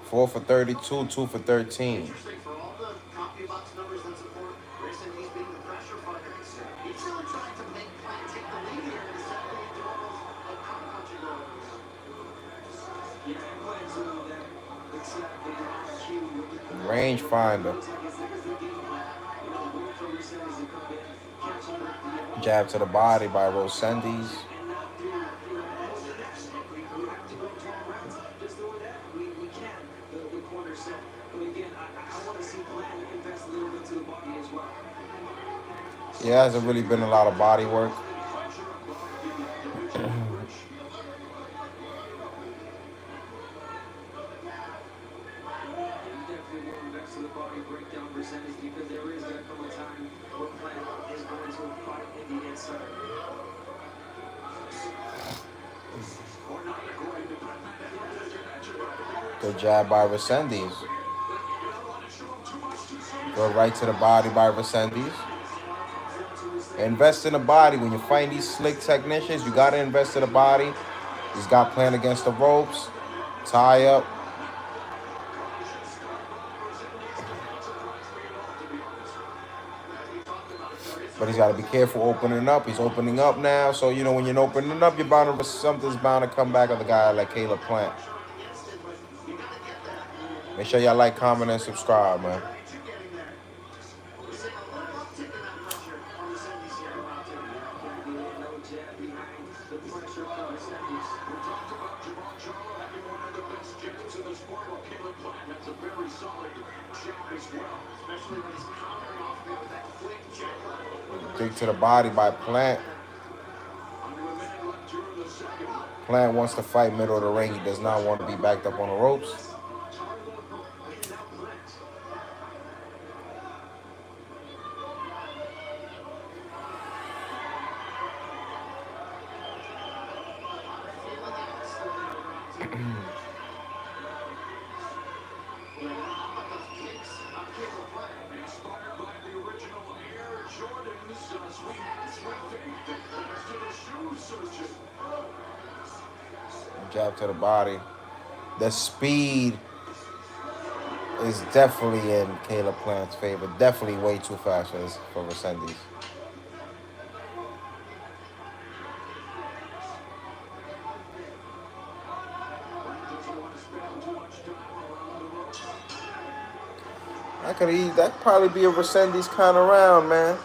4 for 32, 2 for 13. Interesting for all the copy box numbers that support Resendiz being the pressure fighter. He's really trying to make Plant take the lead here in the set lead to almost a counter-punching goal. Yeah, Plant's doing that exactly on cue with the Rangefinder. Jab to the body by Resendiz. Yeah, hasn't really been a lot of body work. Good jab by Resendiz. Go right to the body by Resendiz. Invest in the body. When you find these slick technicians, you got to invest in the body. He's got Plant against the ropes. Tie up. But he's got to be careful opening up. He's opening up now. So, when you're opening up, something's bound to come back of the guy like Caleb Plant. Make sure y'all like, comment, and subscribe, man. Dig to the body by Plant. Plant wants to fight middle of the ring. He does not want to be backed up on the ropes. Jab to the body. The speed is definitely in Caleb Plant's favor. Definitely way too fast for Resendiz. That'd probably be a Resendiz kind of round, man.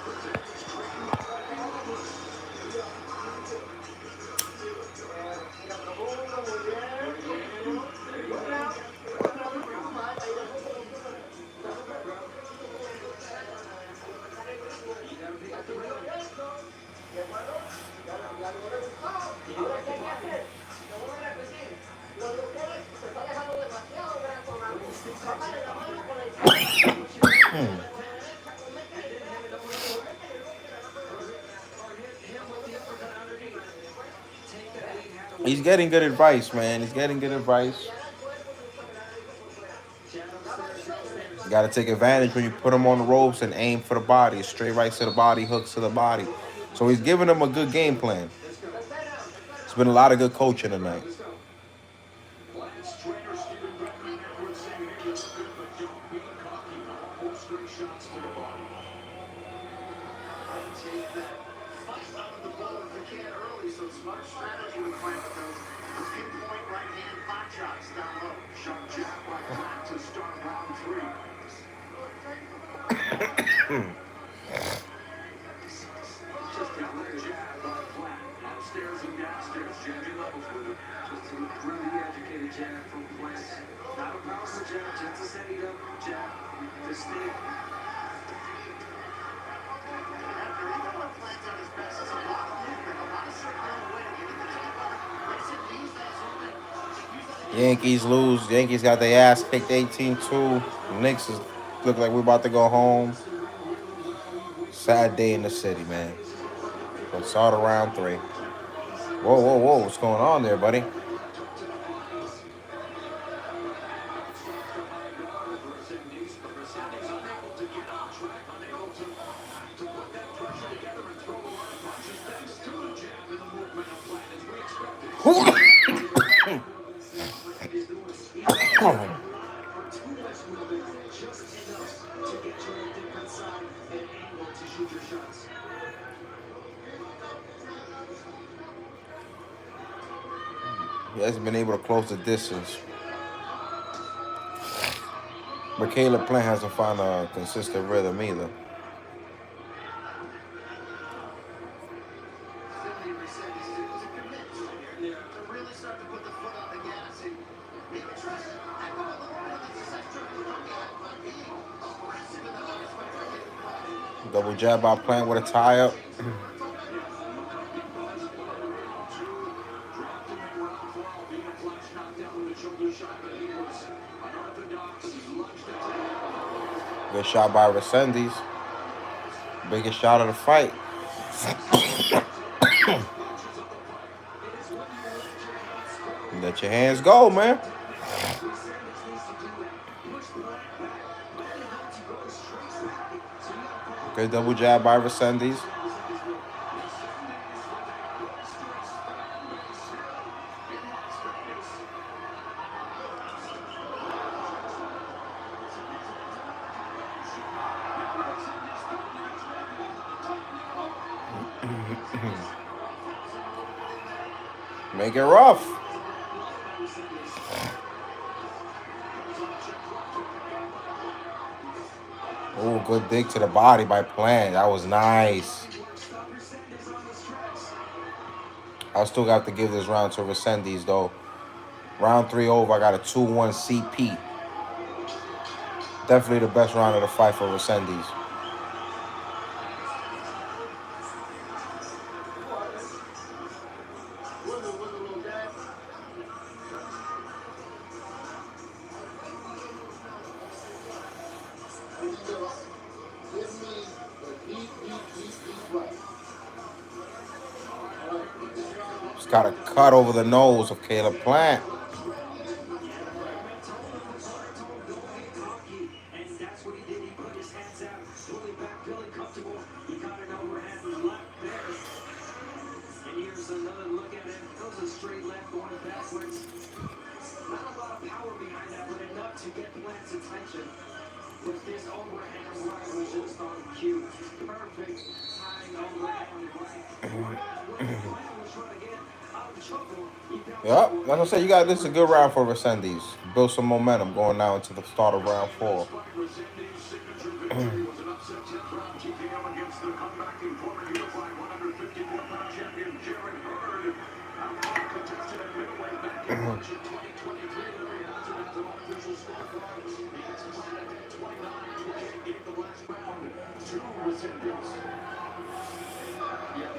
He's getting good advice, man. He's getting good advice. You got to take advantage when you put him on the ropes and aim for the body. Straight right to the body, hooks to the body. So he's giving him a good game plan. It's been a lot of good coaching tonight. Lance trainer Stephen Beckman afterwards saying, hey, you look good, but don't be cocky. 4 straight shots to the body. Take that fight out of the ball if you can early, so smart strategy with playing with those pinpoint right-hand pot shots down low. Sharp jab by Flat to start round 3. Just another jab by Flat. Upstairs and downstairs, changing levels with it. Just a really educated jab from Plant. Not a powerful jab, just a steady up jab. To stay. After even when Plant's at his best, it's a lot of movement, a lot of circling away to get to the top of it. Resendiz, that's something. Yankees lose. Yankees got their ass kicked 18-2. Knicks look like we're about to go home. Sad day in the city, man. But start around 3. Whoa, whoa, whoa. What's going on there, buddy? Resendiz unable to get on track, unable to put that pressure together and throw a lot of punches thanks to the jab and the movement of Flat as we expected. Too much movement, just enough to get you on the different side and angle to shoot your shots. He hasn't been able to close the distance. But Caleb Plant hasn't found a consistent rhythm either. Sidney Resendiz to commit to really start to put the foot on the gas and maybe try to echo a little bit of the success driven by being aggressive in the last fight. Double jab by Plant with a tie-up. Good shot by Resendiz. Biggest shot of the fight. Let your hands go, man. Good double jab by Resendiz. Make it rough. Oh, good dig to the body by Plant. That was nice. I'll still have to give this round to Resendiz, though. Round 3 over, I got a 2-1 CP. Definitely the best round of the fight for Resendiz. Just got a cut over the nose of Caleb Plant. Yep, like I said, this is a good round for Resendiz. Build some momentum going now into the start of round 4.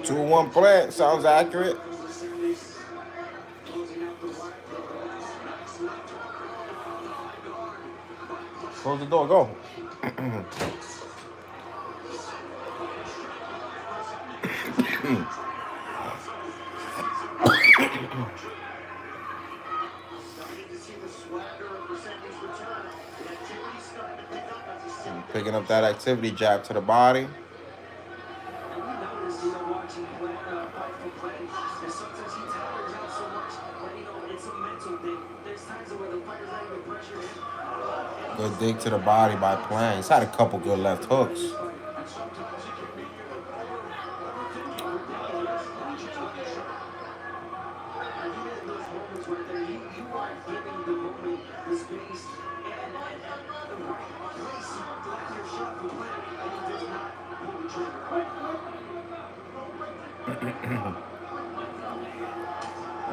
Two 2-1 Plant sounds accurate. Close the door, go. Picking up that activity, jab to the body. Good dig to the body by Plant. He's had a couple good left hooks.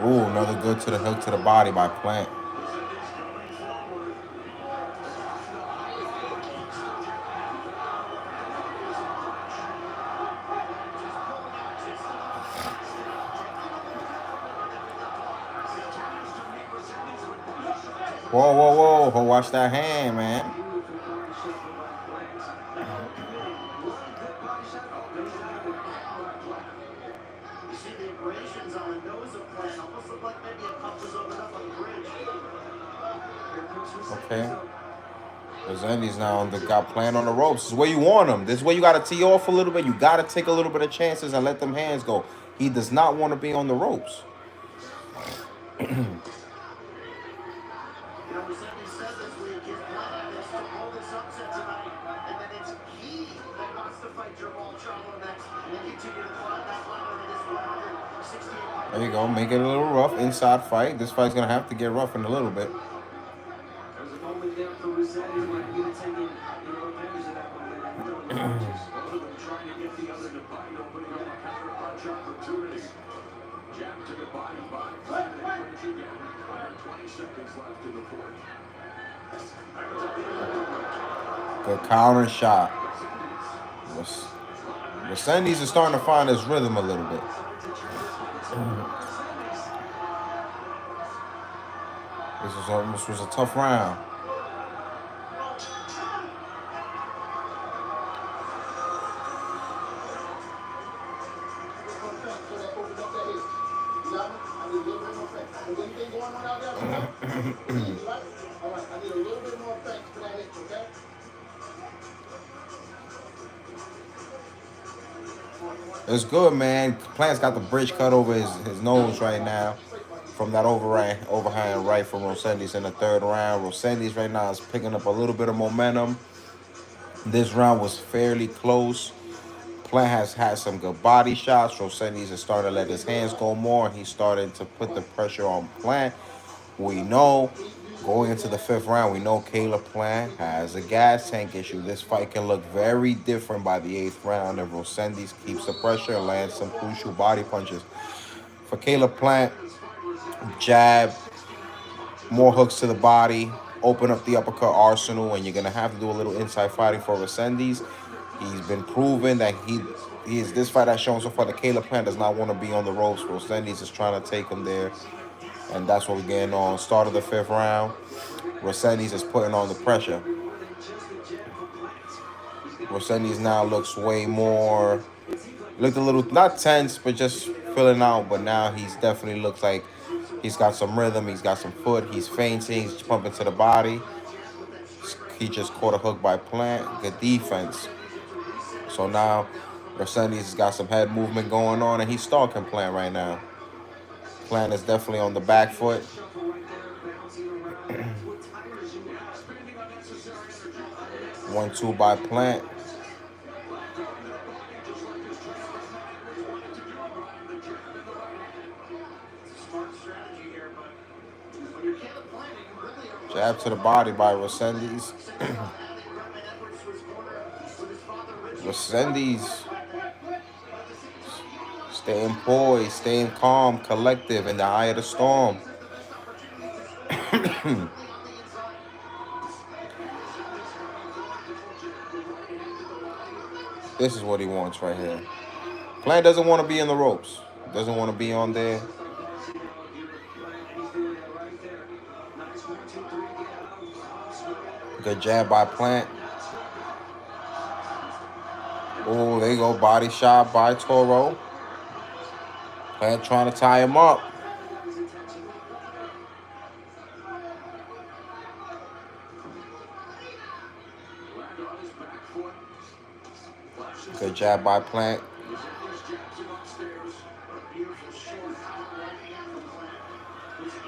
Ooh, another good to the hook to the body by Plant. Whoa, whoa, whoa. Watch that hand, man. You see the abrasions on the nose of Plant. Almost looked like maybe a cup was opened up on the bridge. Okay. Resendiz now got Plant on the ropes. This is where you want him. This is where you got to tee off a little bit. You got to take a little bit of chances and let them hands go. He does not want to be on the ropes. You know, Resendiz said this week, his plan is to pull this upset tonight, and then it's he that wants to fight Jermall Charlo next and continue to climb that ladder to this 168. There you go. Make it a little rough. Inside fight. This fight's going to have to get rough in a little bit. There's a moment there for Resendiz when he was taking, advantage of that moment. Trying to get the other to bite, opening up a counter punch opportunity. Jab to the body by Plant. Punch again. 20 seconds left in the fourth. Good counter shot. Resendiz is starting to find his rhythm a little bit. This was a tough round. It's good, man. Plant's got the bridge cut over his nose right now from that overhand right from Resendiz in the third round. Resendiz right now is picking up a little bit of momentum. This round was fairly close. Plant has had some good body shots. Resendiz is starting to let his hands go more. He's starting to put the pressure on Plant. We know going into the fifth round, we know Caleb Plant has a gas tank issue. This fight can look very different by the eighth round if Resendiz keeps the pressure and lands some crucial body punches. For Caleb Plant, jab, more hooks to the body, open up the uppercut arsenal, and you're going to have to do a little inside fighting for Resendiz. He's been proven that he is this fight has shown so far that Caleb Plant does not want to be on the ropes. Resendiz is trying to take him there. And that's what we're getting on. Start of the fifth round. Resendiz is putting on the pressure. Resendiz now looks way more, looked a little, not tense, but just filling out. But now he's definitely looks like he's got some rhythm. He's got some foot. He's feinting. He's pumping to the body. He just caught a hook by Plant. Good defense. So now Resendiz has got some head movement going on, and he's stalking Plant right now. Plant is definitely on the back foot. 1-2 by Plant. Jab to the body by Resendiz. Resendiz staying poised, staying calm, collective in the eye of the storm. This is what he wants right here. Plant doesn't want to be in the ropes. Doesn't want to be on there. Good jab by Plant. Oh, there you go. Body shot by Toro. Plant trying to tie him up. Good jab by Plant.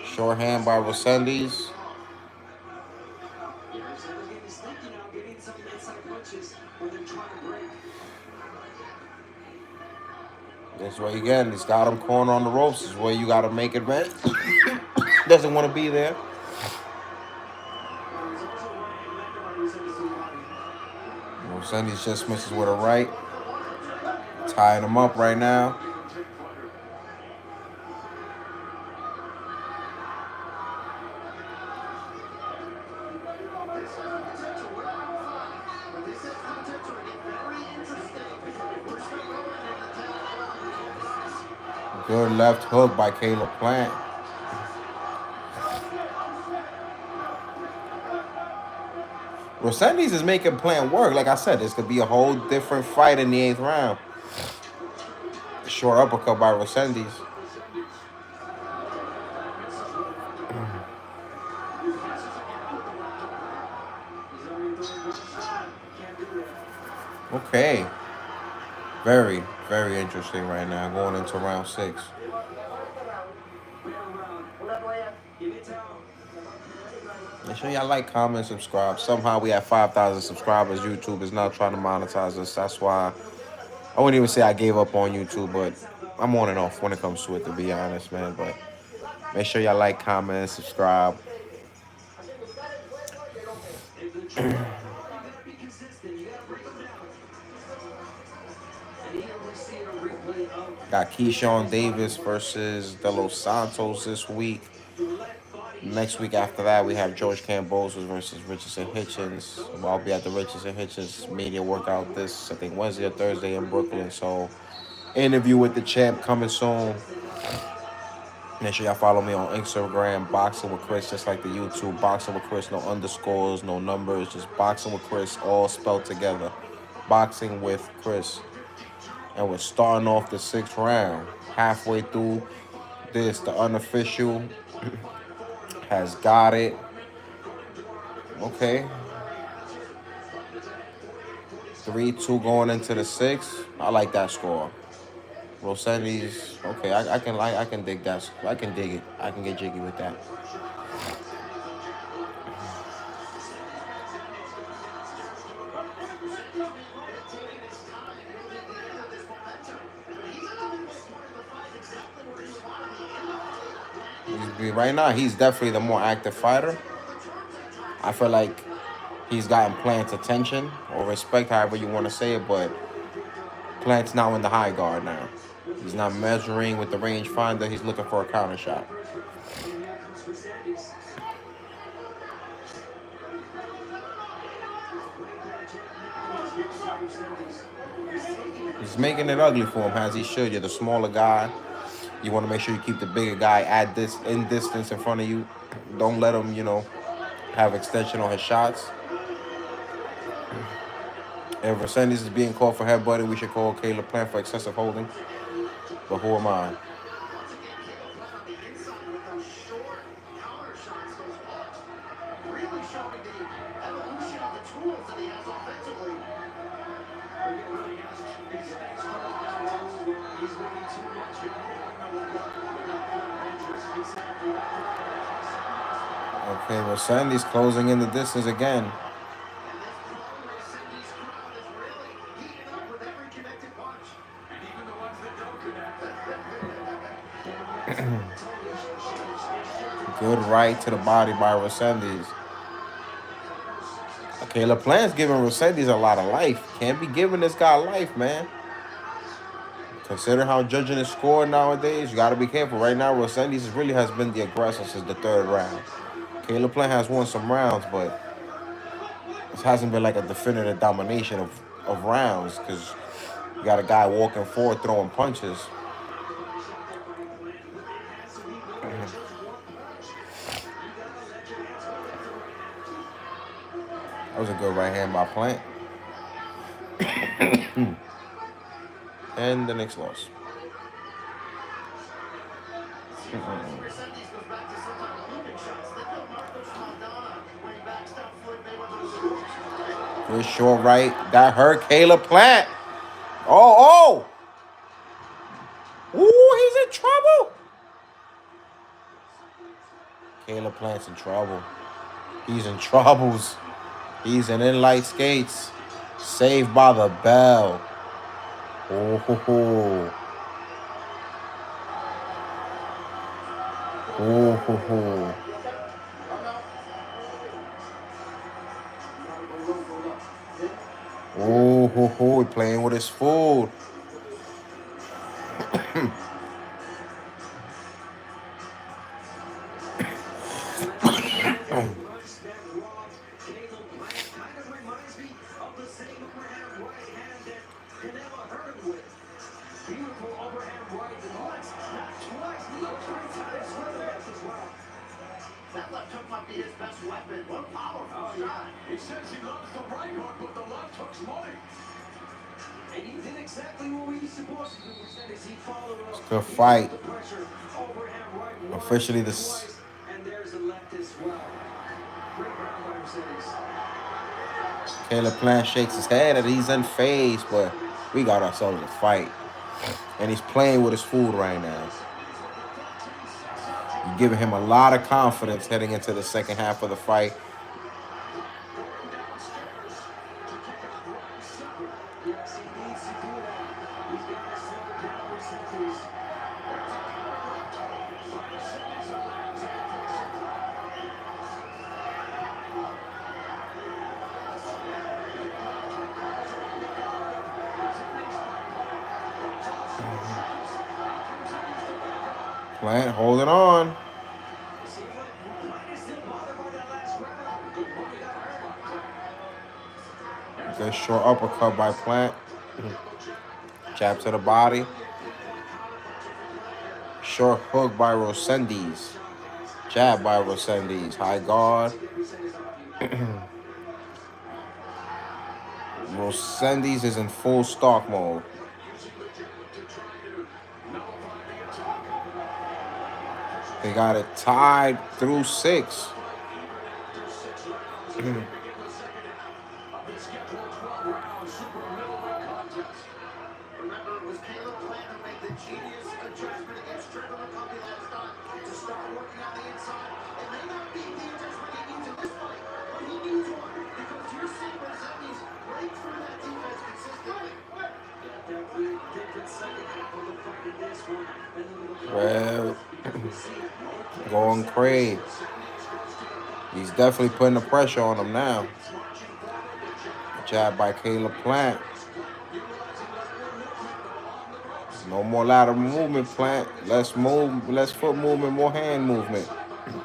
Short hand by Resendiz. So they're getting sneaky now, getting some inside punches when they're trying to break. This way again, he's got him corner on the ropes. This is where you got to make it, man. Doesn't want to be there. Resendiz just misses with a right. Tying him up right now. Good left hook by Caleb Plant. Resendiz is making Plant work. Like I said, this could be a whole different fight in the 8th round. Short uppercut by Resendiz. Okay. Very, very interesting right now, going into round 6. Make sure y'all like, comment, subscribe. Somehow we have 5,000 subscribers. YouTube is now trying to monetize us. That's why I wouldn't even say I gave up on YouTube, but I'm on and off when it comes to it, to be honest, man. But make sure y'all like, comment, subscribe. Got Keyshawn Davis versus De Los Santos this week. Next week after that, we have George Kambosos versus Richardson Hitchens. I'll be at the Richardson Hitchens media workout this, I think, Wednesday or Thursday in Brooklyn. So, interview with the champ coming soon. Make sure y'all follow me on Instagram, Boxing with Chris, just like the YouTube. Boxing with Chris, no underscores, no numbers, just Boxing with Chris, all spelled together. Boxing with Chris. And we're starting off the 6th round. Halfway through this, the unofficial has got it. Okay. 3-2 going into the 6th. I like that score. Resendiz, okay, I can dig that. I can dig it. I can get jiggy with that. Right now, he's definitely the more active fighter. I feel like he's gotten Plant's attention or respect, however you want to say it, but Plant's now in the high guard now. He's not measuring with the rangefinder. He's looking for a counter shot. He's making it ugly for him, as he should. You're the smaller guy. You want to make sure you keep the bigger guy at this in distance in front of you. Don't let him, have extension on his shots. If Resendiz is being called for headbutting, we should call Caleb Plant for excessive holding. But who am I? Okay, Resendiz closing in the distance again. Good right to the body by Resendiz. Caleb Plant's giving Resendiz a lot of life. Can't be giving this guy life, man. Consider how judging is scored nowadays. You got to be careful. Right now, Resendiz really has been the aggressor since the 3rd round. Caleb Plant has won some rounds, but it hasn't been like a definitive domination of rounds because you got a guy walking forward, throwing punches. That was a good right hand by Plant. And the next loss. Good short right. That hurt Caleb Plant. Oh. Ooh, he's in trouble. Caleb Plant's in trouble. He's in troubles. He's an in-light skates. Saved by the bell. Oh, ho, ho. Oh, ho, ho. Oh, ho, ho. Playing with his food. That left hook might be his best weapon. What a powerful shot. He says he loves the right hook, but the left hook's money. And he did exactly what he's supposed to do. He followed up. Good fight. The pressure, overhand right, Officially, this. and there's a left as well. Great round by Resendiz. Caleb Plant shakes his head and he's unfazed, but we got ourselves a fight. And he's playing with his food right now. You're giving him a lot of confidence heading into the second half of the fight. Yes, he needs to do that. He's got to slow down Resendiz. Plant holding on. Good short uppercut by Plant. Jab to the body. Short hook by Resendiz. Jab by Resendiz. High guard. Resendiz is in full stalk mode. They got it tied through 6. Remember, it was Caleb Plant who made the genius adjustment against Trevor McCombie last time to start working on the inside. It may not be the adjustment he needs in this fight, but he needs one because you're seeing Resendiz break through that defense consistently. Definitely different second half of the fight in this one. Well, going crazy. He's definitely putting the pressure on him now. Jab by Caleb Plant. No more lateral movement, Plant. Less move, less foot movement, more hand movement. Remember,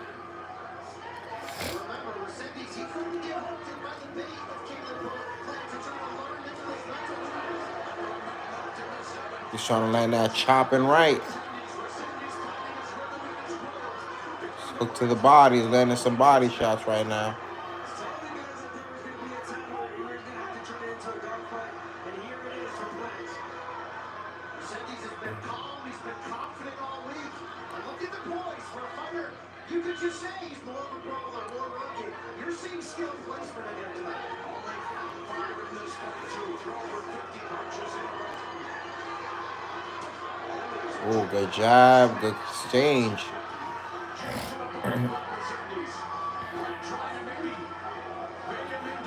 Resendiz, he couldn't get hooked in by the bait of Caleb Plant to try to learn into his mental. He's trying to land that chopping right. Hook to the body. He's landing some body shots right now. Resendiz has been calm, he's been confident all week. And look at the poise for a fighter. You could just say he's more of a brawler, more rookie. You're seeing skill placement again tonight. Fire in this fight, too. Throw over 50 punches in a row. Oh, good jab, good exchange.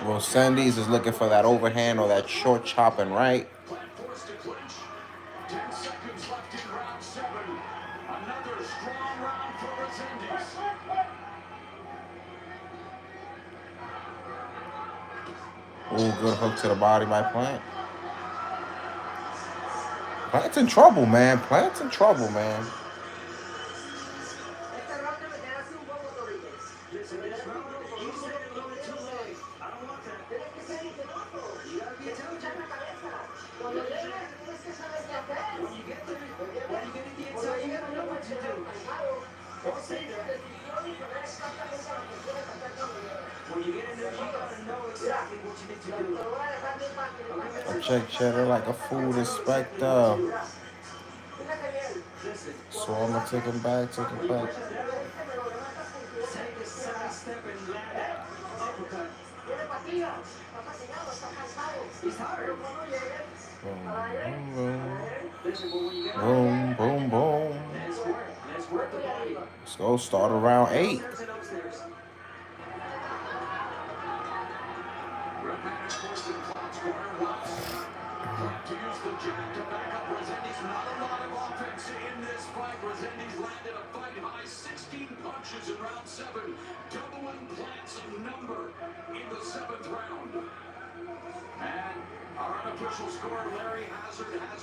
Resendiz is looking for that overhand or that short chopping right. Forced to clinch. 10 seconds left in round 7. Another strong round for Resendiz. Oh, good hook to the body by Plant. Plant's in trouble, man. Plant's in trouble, man. When you get in there, you gotta know exactly what you need to do. I check cheddar like a food inspector. So I'm gonna take him back, take him back. Take a side step and land that uppercut. He's tired. Listen, but when you get Boom, boom, boom. let's work the body. Let's go start around 8. Upstairs and upstairs. To use the jab to back up Resendiz. Not a lot of offense in this fight. Resendiz landed a fight-high 16 punches in round 7, doubling Plant's number in the 7th round. And our unofficial score, Larry Hazard has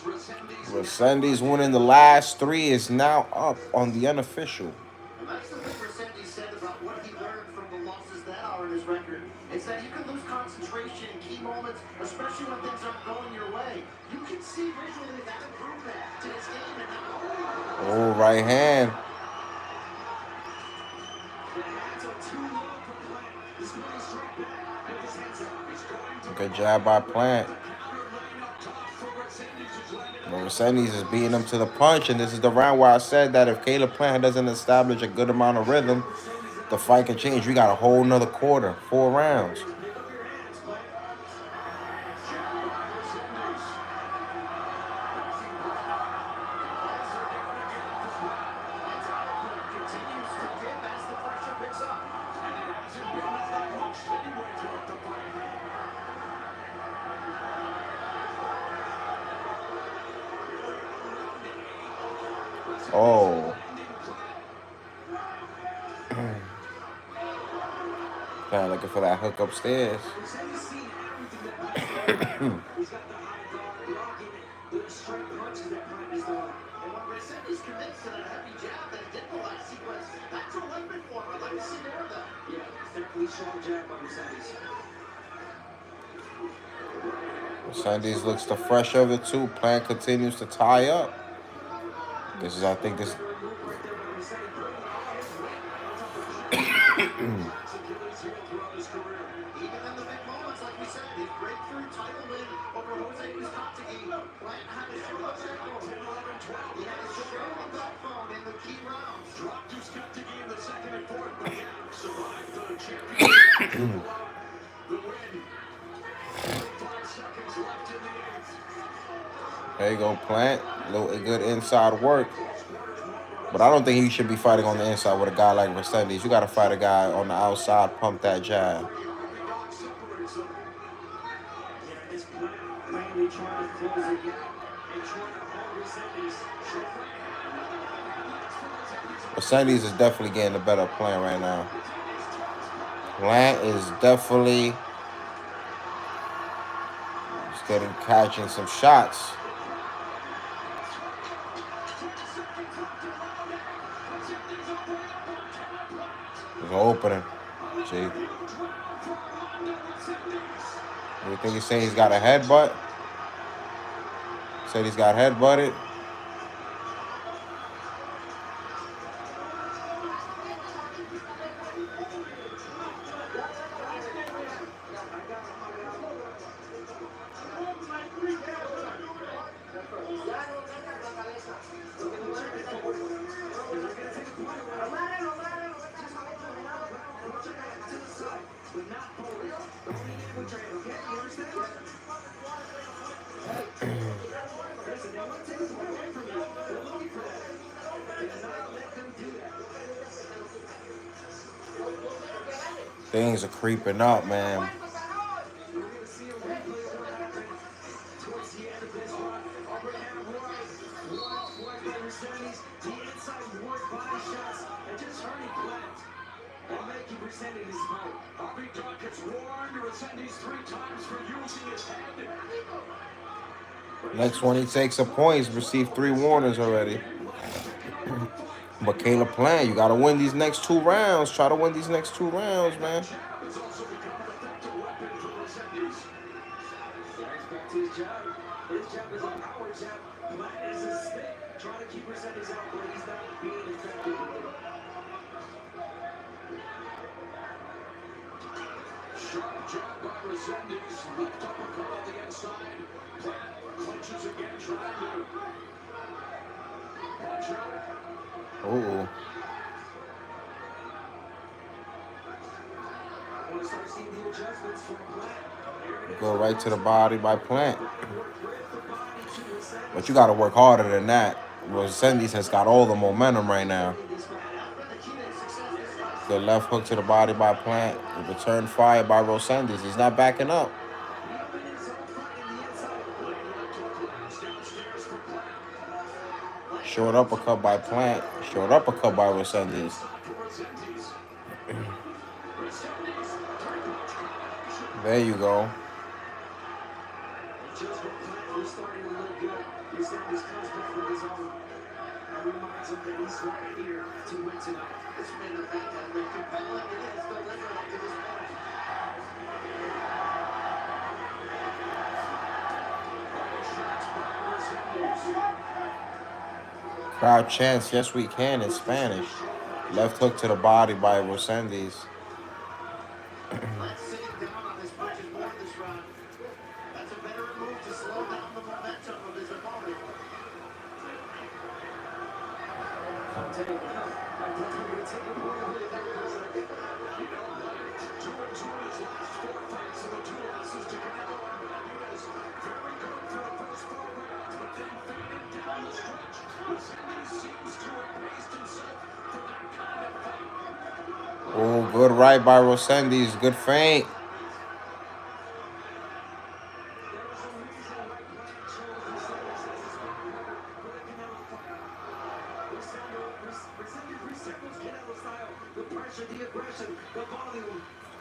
Resendiz winning the last 3 is now up on the unofficial. And that's the thing Resendiz said about what he learned from the losses that are in his record. It's that you can lose concentration in key moments, especially when things aren't going your way. You can see visually that improvement to his game and now. Oh, right hand. Good jab by Plant. Resendiz is beating him to the punch, and this is the round where I said that if Caleb Plant doesn't establish a good amount of rhythm, the fight can change. We got a whole nother quarter, 4 rounds. Oh. Kind of looking for that hook upstairs. Resendiz commits to that heavy jab that he did in the last sequence. That's a weapon for him. I'd like to see more of that. Yeah, definitely strong jab by Resendiz. Resendiz looks the fresh of it too. Plant continues to tie up. This is, I think, this. Even in the big moments, like we said, his breakthrough title win over Jose Gustafsson, Plant had a strong backbone. He had a strong backbone in the key rounds. dropped Gustafsson in the 2nd and 4th, but survived the championship. The win. 5 seconds left in the 8th. There you go, Plant. A little good inside work. But I don't think he should be fighting on the inside with a guy like Resendiz. You got to fight a guy on the outside, pump that jab. Resendiz is definitely getting the better plan right now. Plant is definitely catching some shots. There's an opening. See? What do you think he's saying? He's got a headbutt? Said he's got headbutted. Things are creeping up, man. Next one he takes a point. He's received 3 warnings already. But Caleb Plant, you got to win these next 2 rounds. Try to win these next 2 rounds, man. His jab is a power jab. Plant is a stick. Trying to keep Resendiz out, but he's not being effective. Sharp jab by Resendiz. Left uppercut on the inside. Plant clinches again, trying to punch out. Ooh. I want to start seeing the adjustments from Plant. Go right to the body by Plant. But you got to work harder than that. Resendiz has got all the momentum right now. The left hook to the body by Plant. The return fire by Resendiz. He's not backing up. Short uppercut by Plant. Short uppercut by Resendiz. There you go. Just when Plant was starting to look good, Resendiz comes back with his own. And reminds him that he's right here to win tonight. This main event has been compelling. It has delivered up to this point. Crowd chants, yes we can in Spanish. Left hook to the body by Resendiz. Plant sitting down on his punches more this round. That's a veteran move to slow down the momentum of his opponent. Oh, good right by Resendiz. Good feint.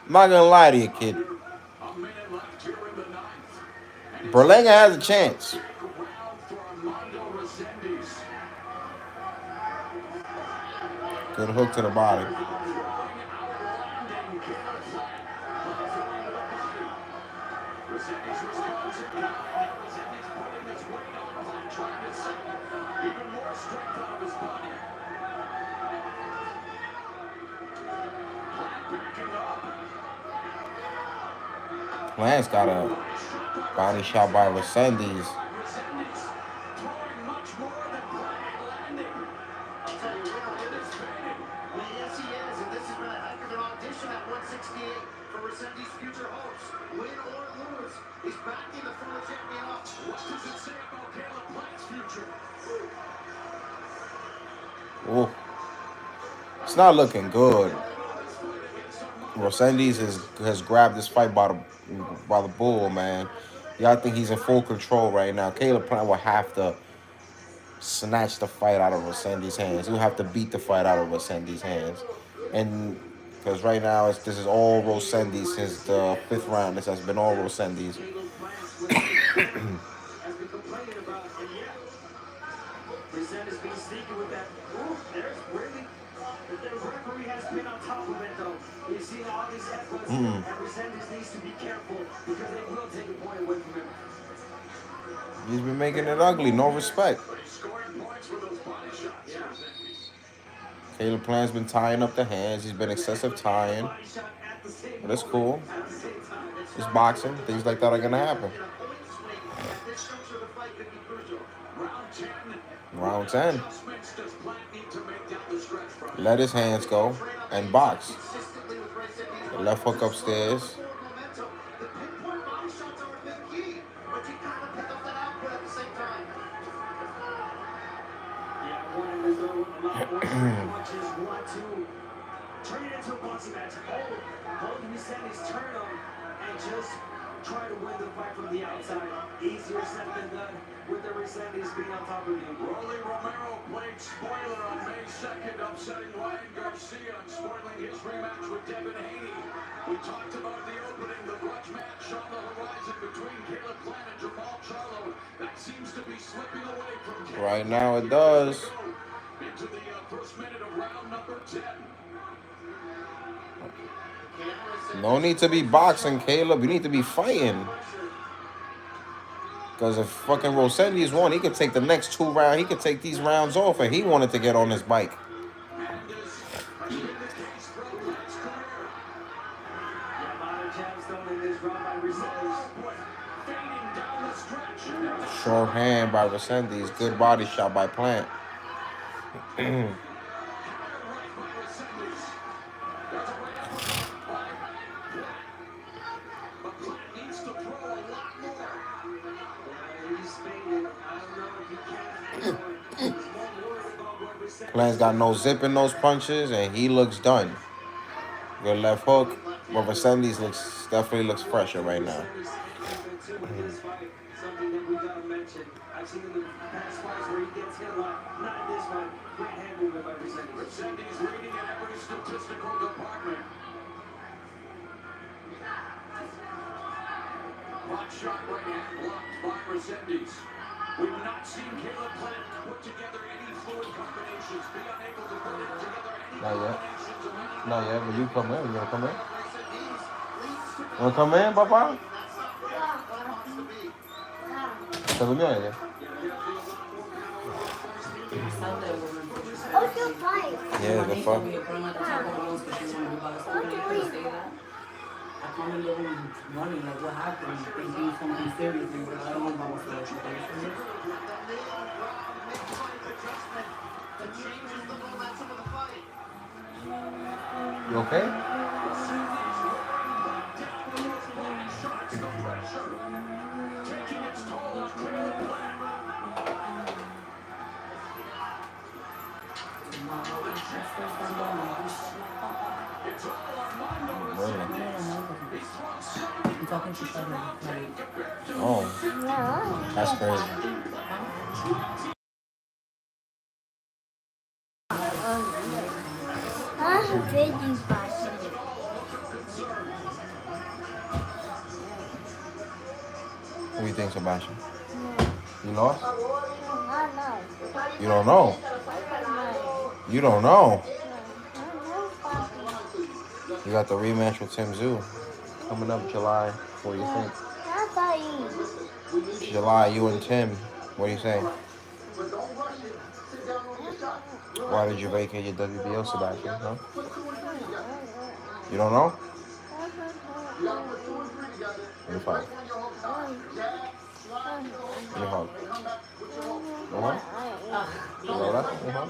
I'm not gonna lie to you, kid. Berlanga has a chance. Good hook to the body. Lance got a body shot by Resendiz. Yes, he is, and this has been a heck of an audition at 168 for Resendiz' future hopes. Win or lose, he's backing the former champion up. What does it say about Caleb Plant's future? Ooh. It's not looking good. Resendiz has grabbed this fight by the bull, man. Y'all think he's in full control right now. Caleb Plant will have to snatch the fight out of Resendiz's hands. He'll have to beat the fight out of Resendiz's hands. And because right now this is all Resendiz since the 5th round. This has been all Resendiz. Resendiz being sneaky with that. Ooh, there's really. The referee has been on top of it, though. We've seen all these headbutts, and Resendiz needs to be careful because they will take a point away from him. He's been making it ugly. No respect. Caleb Plant's been tying up the hands. He's been excessive tying. But it's cool. It's boxing. Things like that are going to happen. Round 10. Let his hands go and box. The left hook upstairs. Turn it into a boxing match. Hold Resendiz, turn him, and just try to win the fight from the outside. Easier said than done with the Resendiz being on top of you. Rolly Romero played spoiler on May 2nd, upsetting Ryan Garcia and spoiling his rematch with Devin Haney. We talked about the opening, the grudge match on the horizon between Caleb Plant and Jamal Charlo. That seems to be slipping away from Caleb. Right now it does. Into the first minute of round number 10. No need to be boxing, Caleb. You need to be fighting. Because if fucking Resendiz won, he could take the next 2 rounds. He could take these rounds off, and he wanted to get on his bike. Short hand by Resendiz. Good body shot by Plant. Plant's got no zip in those punches, and he looks done. Good left hook. But Resendiz definitely looks fresher right now. Something that we gotta mention. I've seen in the past fights where he gets hit a lot. Not in this one. Great hand movement by Resendiz. Resendiz leading in every statistical department. Hot shot right hand blocked by Resendiz. We've not seen Caleb Plant put together any fluid combinations, be unable to put it together any Not yet. combinations. Not yet, but you come in. You gonna come in? Resendiz leads to You wanna come in, Papa? that's not where he wants to be. Tell me again. Oh, you're fine. Yeah, the fuck. I come in the room running, like, what happened? Thinking something serious, and I don't know about what's the The Leon Brown mid-fight adjustment that changes the momentum of the fight. You okay? Taking its toll on Caleb Plant. It's all Armando Resendiz. He's thrown 70 I'm talking to each other, like, Oh, No. that's crazy. I'm really bad. What do you think, Sebastian? You lost? No. You don't know. You don't know. You got the rematch with Tim Zoo coming up July. What do you think? July, you and Tim. What do you say? Why did you vacate your WBO, Sebastian? Huh? You don't know? Let me find. Let me hug. You know that? Let me hug.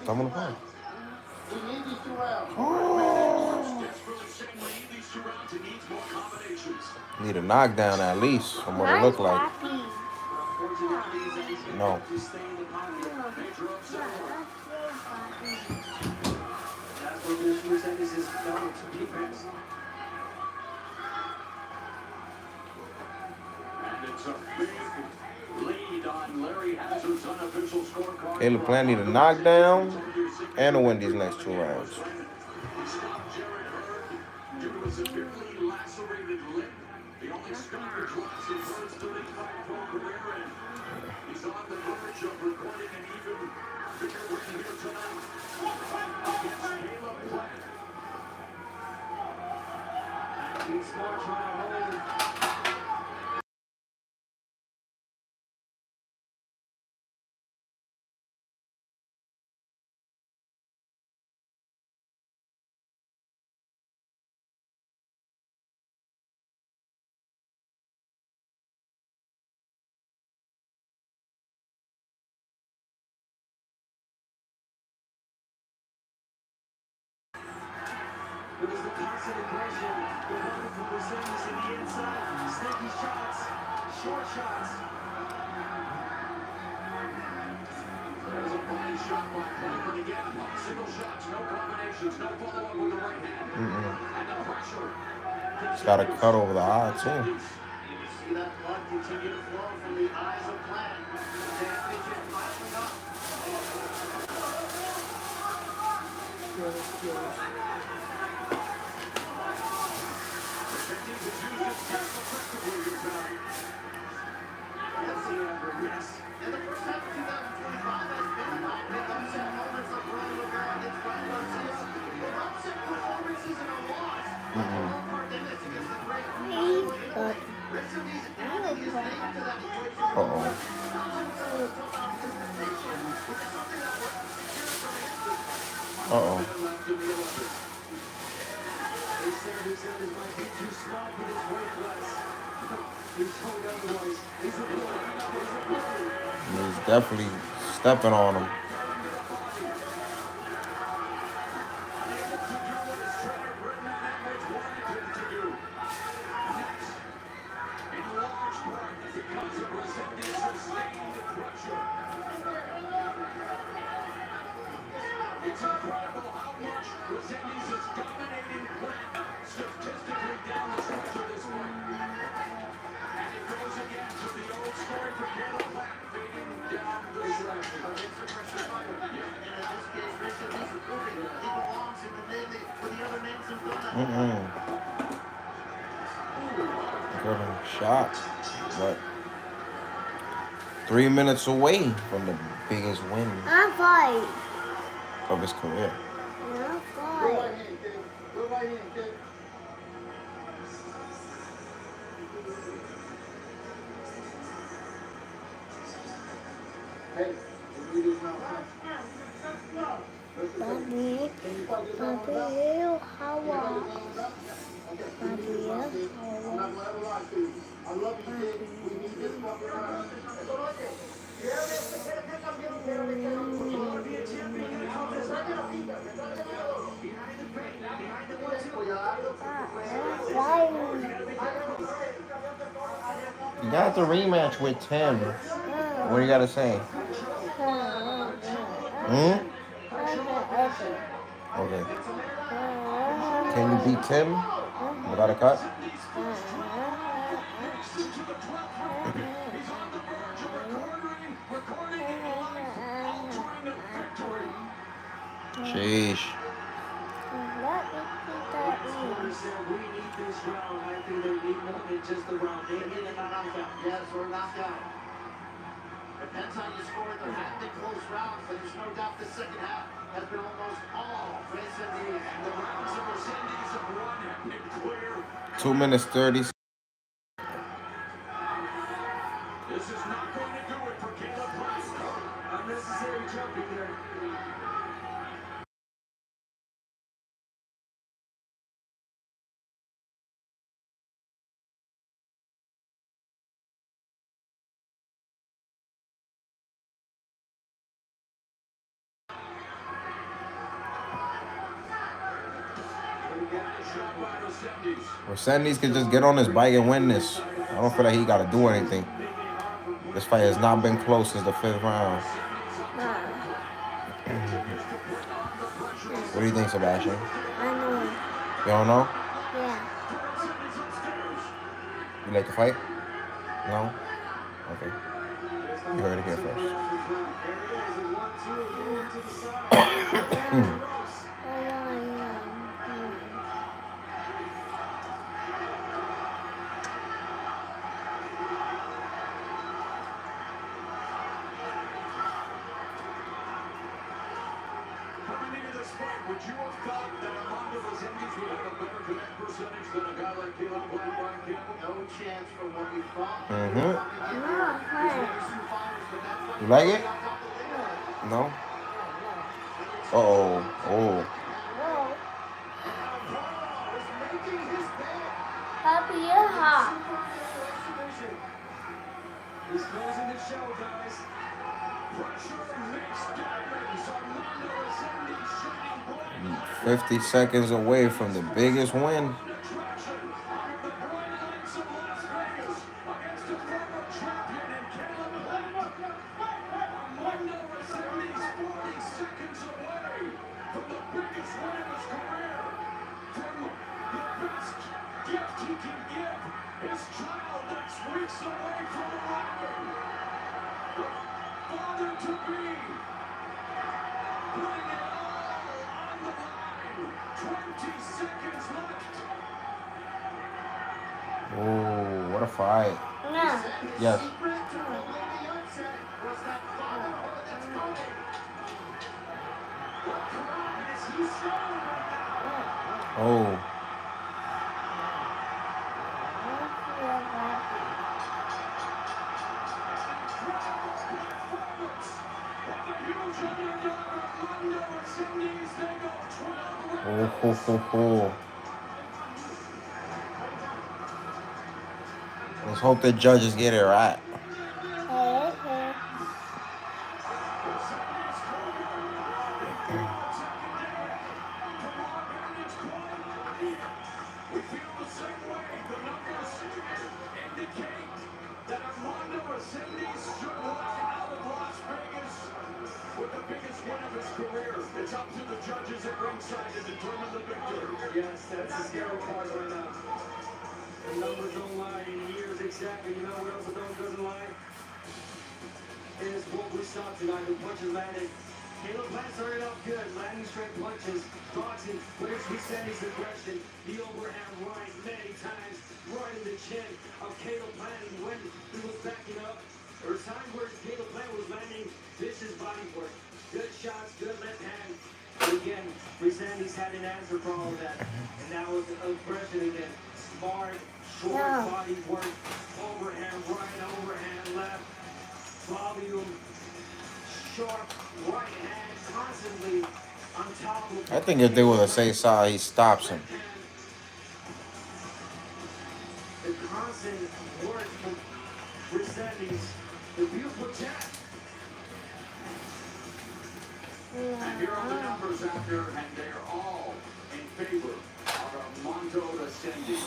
Come on the phone. Need a knockdown at least from what it looked like. No. That's what this Resendiz is known to defense. And it's a big lead on Larry Hazard's unofficial scorecard. Caleb Plant need a knockdown and to win these next 2 rounds. He stopped Jared Hurd due to a severely lacerated lip. The only stoppage was in Hurd's 35-pro career, and he's on the verge of recording an even bigger win here tonight against Caleb Plant. He's smart trying to hold. It was the constant aggression, the running from Resendiz in the inside, sneaky shots, short shots. There's a body shot by Plant, but again, single shots, no combinations, no follow-up with the right hand. And the pressure. It's got a cut over the eye, too. See that blood continue to flow from the eyes of Plant. Championship filing up. Yes. In the first half of 2025 has been about big upset moments like Ryan Rivera against Brian Garcia. But upset performances and a loss. Martinez against the great Resendiz adding his name to that equation. Uh-oh. They said Resendiz might be too small for this weight class. He's told otherwise. He's a bully. He's definitely stepping on him. It's incredible how much Resendiz Good shot, but 3 minutes away from the biggest win I'm fine. of his career. I'm Go fine. right hand, kid. Go right hand, kid. Hey, you do this now. Papi, Hawa. Papi, I'm not gonna ever lie to you. I love you, kid. We need this fucking round. You got the rematch with Tim. What do you gotta say? Okay. Can you beat Tim without a cut? Sheesh. We need this round. I think they need more than just a round. They need a knockout. Yes, or knockout. Depends how you score. There have been close rounds, but there's no doubt the second half has been almost all Resendiz. The rounds of Resendiz have won have been clear. 2 minutes 30. This is not going to do it for Caleb Price. Unnecessary jumping there. Resendiz could just get on his bike and win this. I don't feel like he gotta do anything. This fight has not been close since the 5th round. What do you think, Sebastian? I know. You don't know? Yeah. You like the fight? No? Okay. You heard it here first. Coming into this fight, would you have thought that Armando Resendiz would have a better connect percentage than a guy like Caleb Brian Campbell? No chance for what we thought. You like it? No? Uh-oh. Oh. Papi, you're hot. He's closing the show, guys. Pressure makes diamonds. Armando Resendiz shining bright. 50 seconds away from the biggest win. Attraction under the bright lights of Las Vegas against a former champion in Caleb Plant. Armando Resendiz 40 seconds away from the biggest win of his career. From the best gift he can give his child that's weeks away from arriving. Father to be. Putting it all on the line. 20 seconds left. Oh, what a fight. No. Yes. Oh. Oh, ho, ho, ho. Let's hope the judges get it right. We feel the same way. The numbers indicate that Armando Resendiz should walk out of Las Vegas with the biggest win of his career. It's up to the judges at ringside to determine the victor. Yes, that's the scary part right now. The numbers don't lie in years exactly. You know what else doesn't lie? Is what we saw tonight. The punches landed Caleb Plant started off good, landing straight punches. Boxing, where's Resendiz aggression? The overhand right many times, right in the chin of Caleb Plant. And when he was backing up, there were times where Caleb Plant was landing vicious body work. Good shots, good left hand. But again, Resendiz had an answer for all of that. And that was aggression again. Smart, short body work, overhand right, overhand left, volume, sharp right hand, constantly on top of. I think if they were to say sorry, he stops him. The constant work from Resendiz, the beautiful jab. And here are the numbers after, and they're all in favor of Armando Resendiz.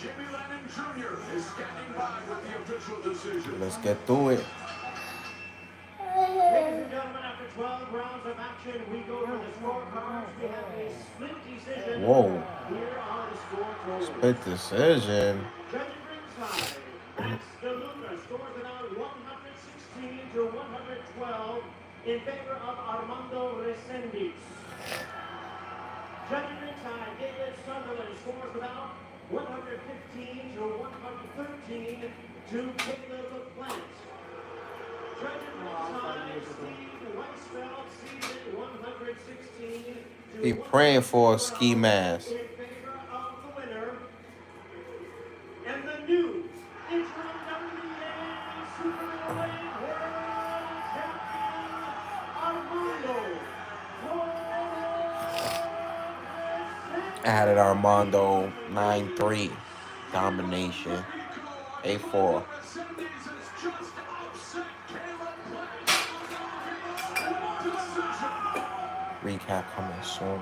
Jimmy Lennon Jr. is standing by with the official decision. Let's get through it. Ladies and gentlemen, after 12 rounds of action, we go to the scorecards. We have a split decision. Whoa. Here are the scorecards. Split decision. Judging ringside, Max DeLuca scores it out 116 to 112 in favor of Armando Resendiz. Judging ringside, David Sunderland scores it out 115 to 113 to Caleb Plant. Judging ringside, Steve Weisfeld seated 116 to Be praying for a ski mask. in favor of the winner. And the new interim WBA Super Middleweight World Champion, Armando. I had it Armando 9-3 domination. 8-4. Resendiz has just upset Caleb Plant. Recap coming soon.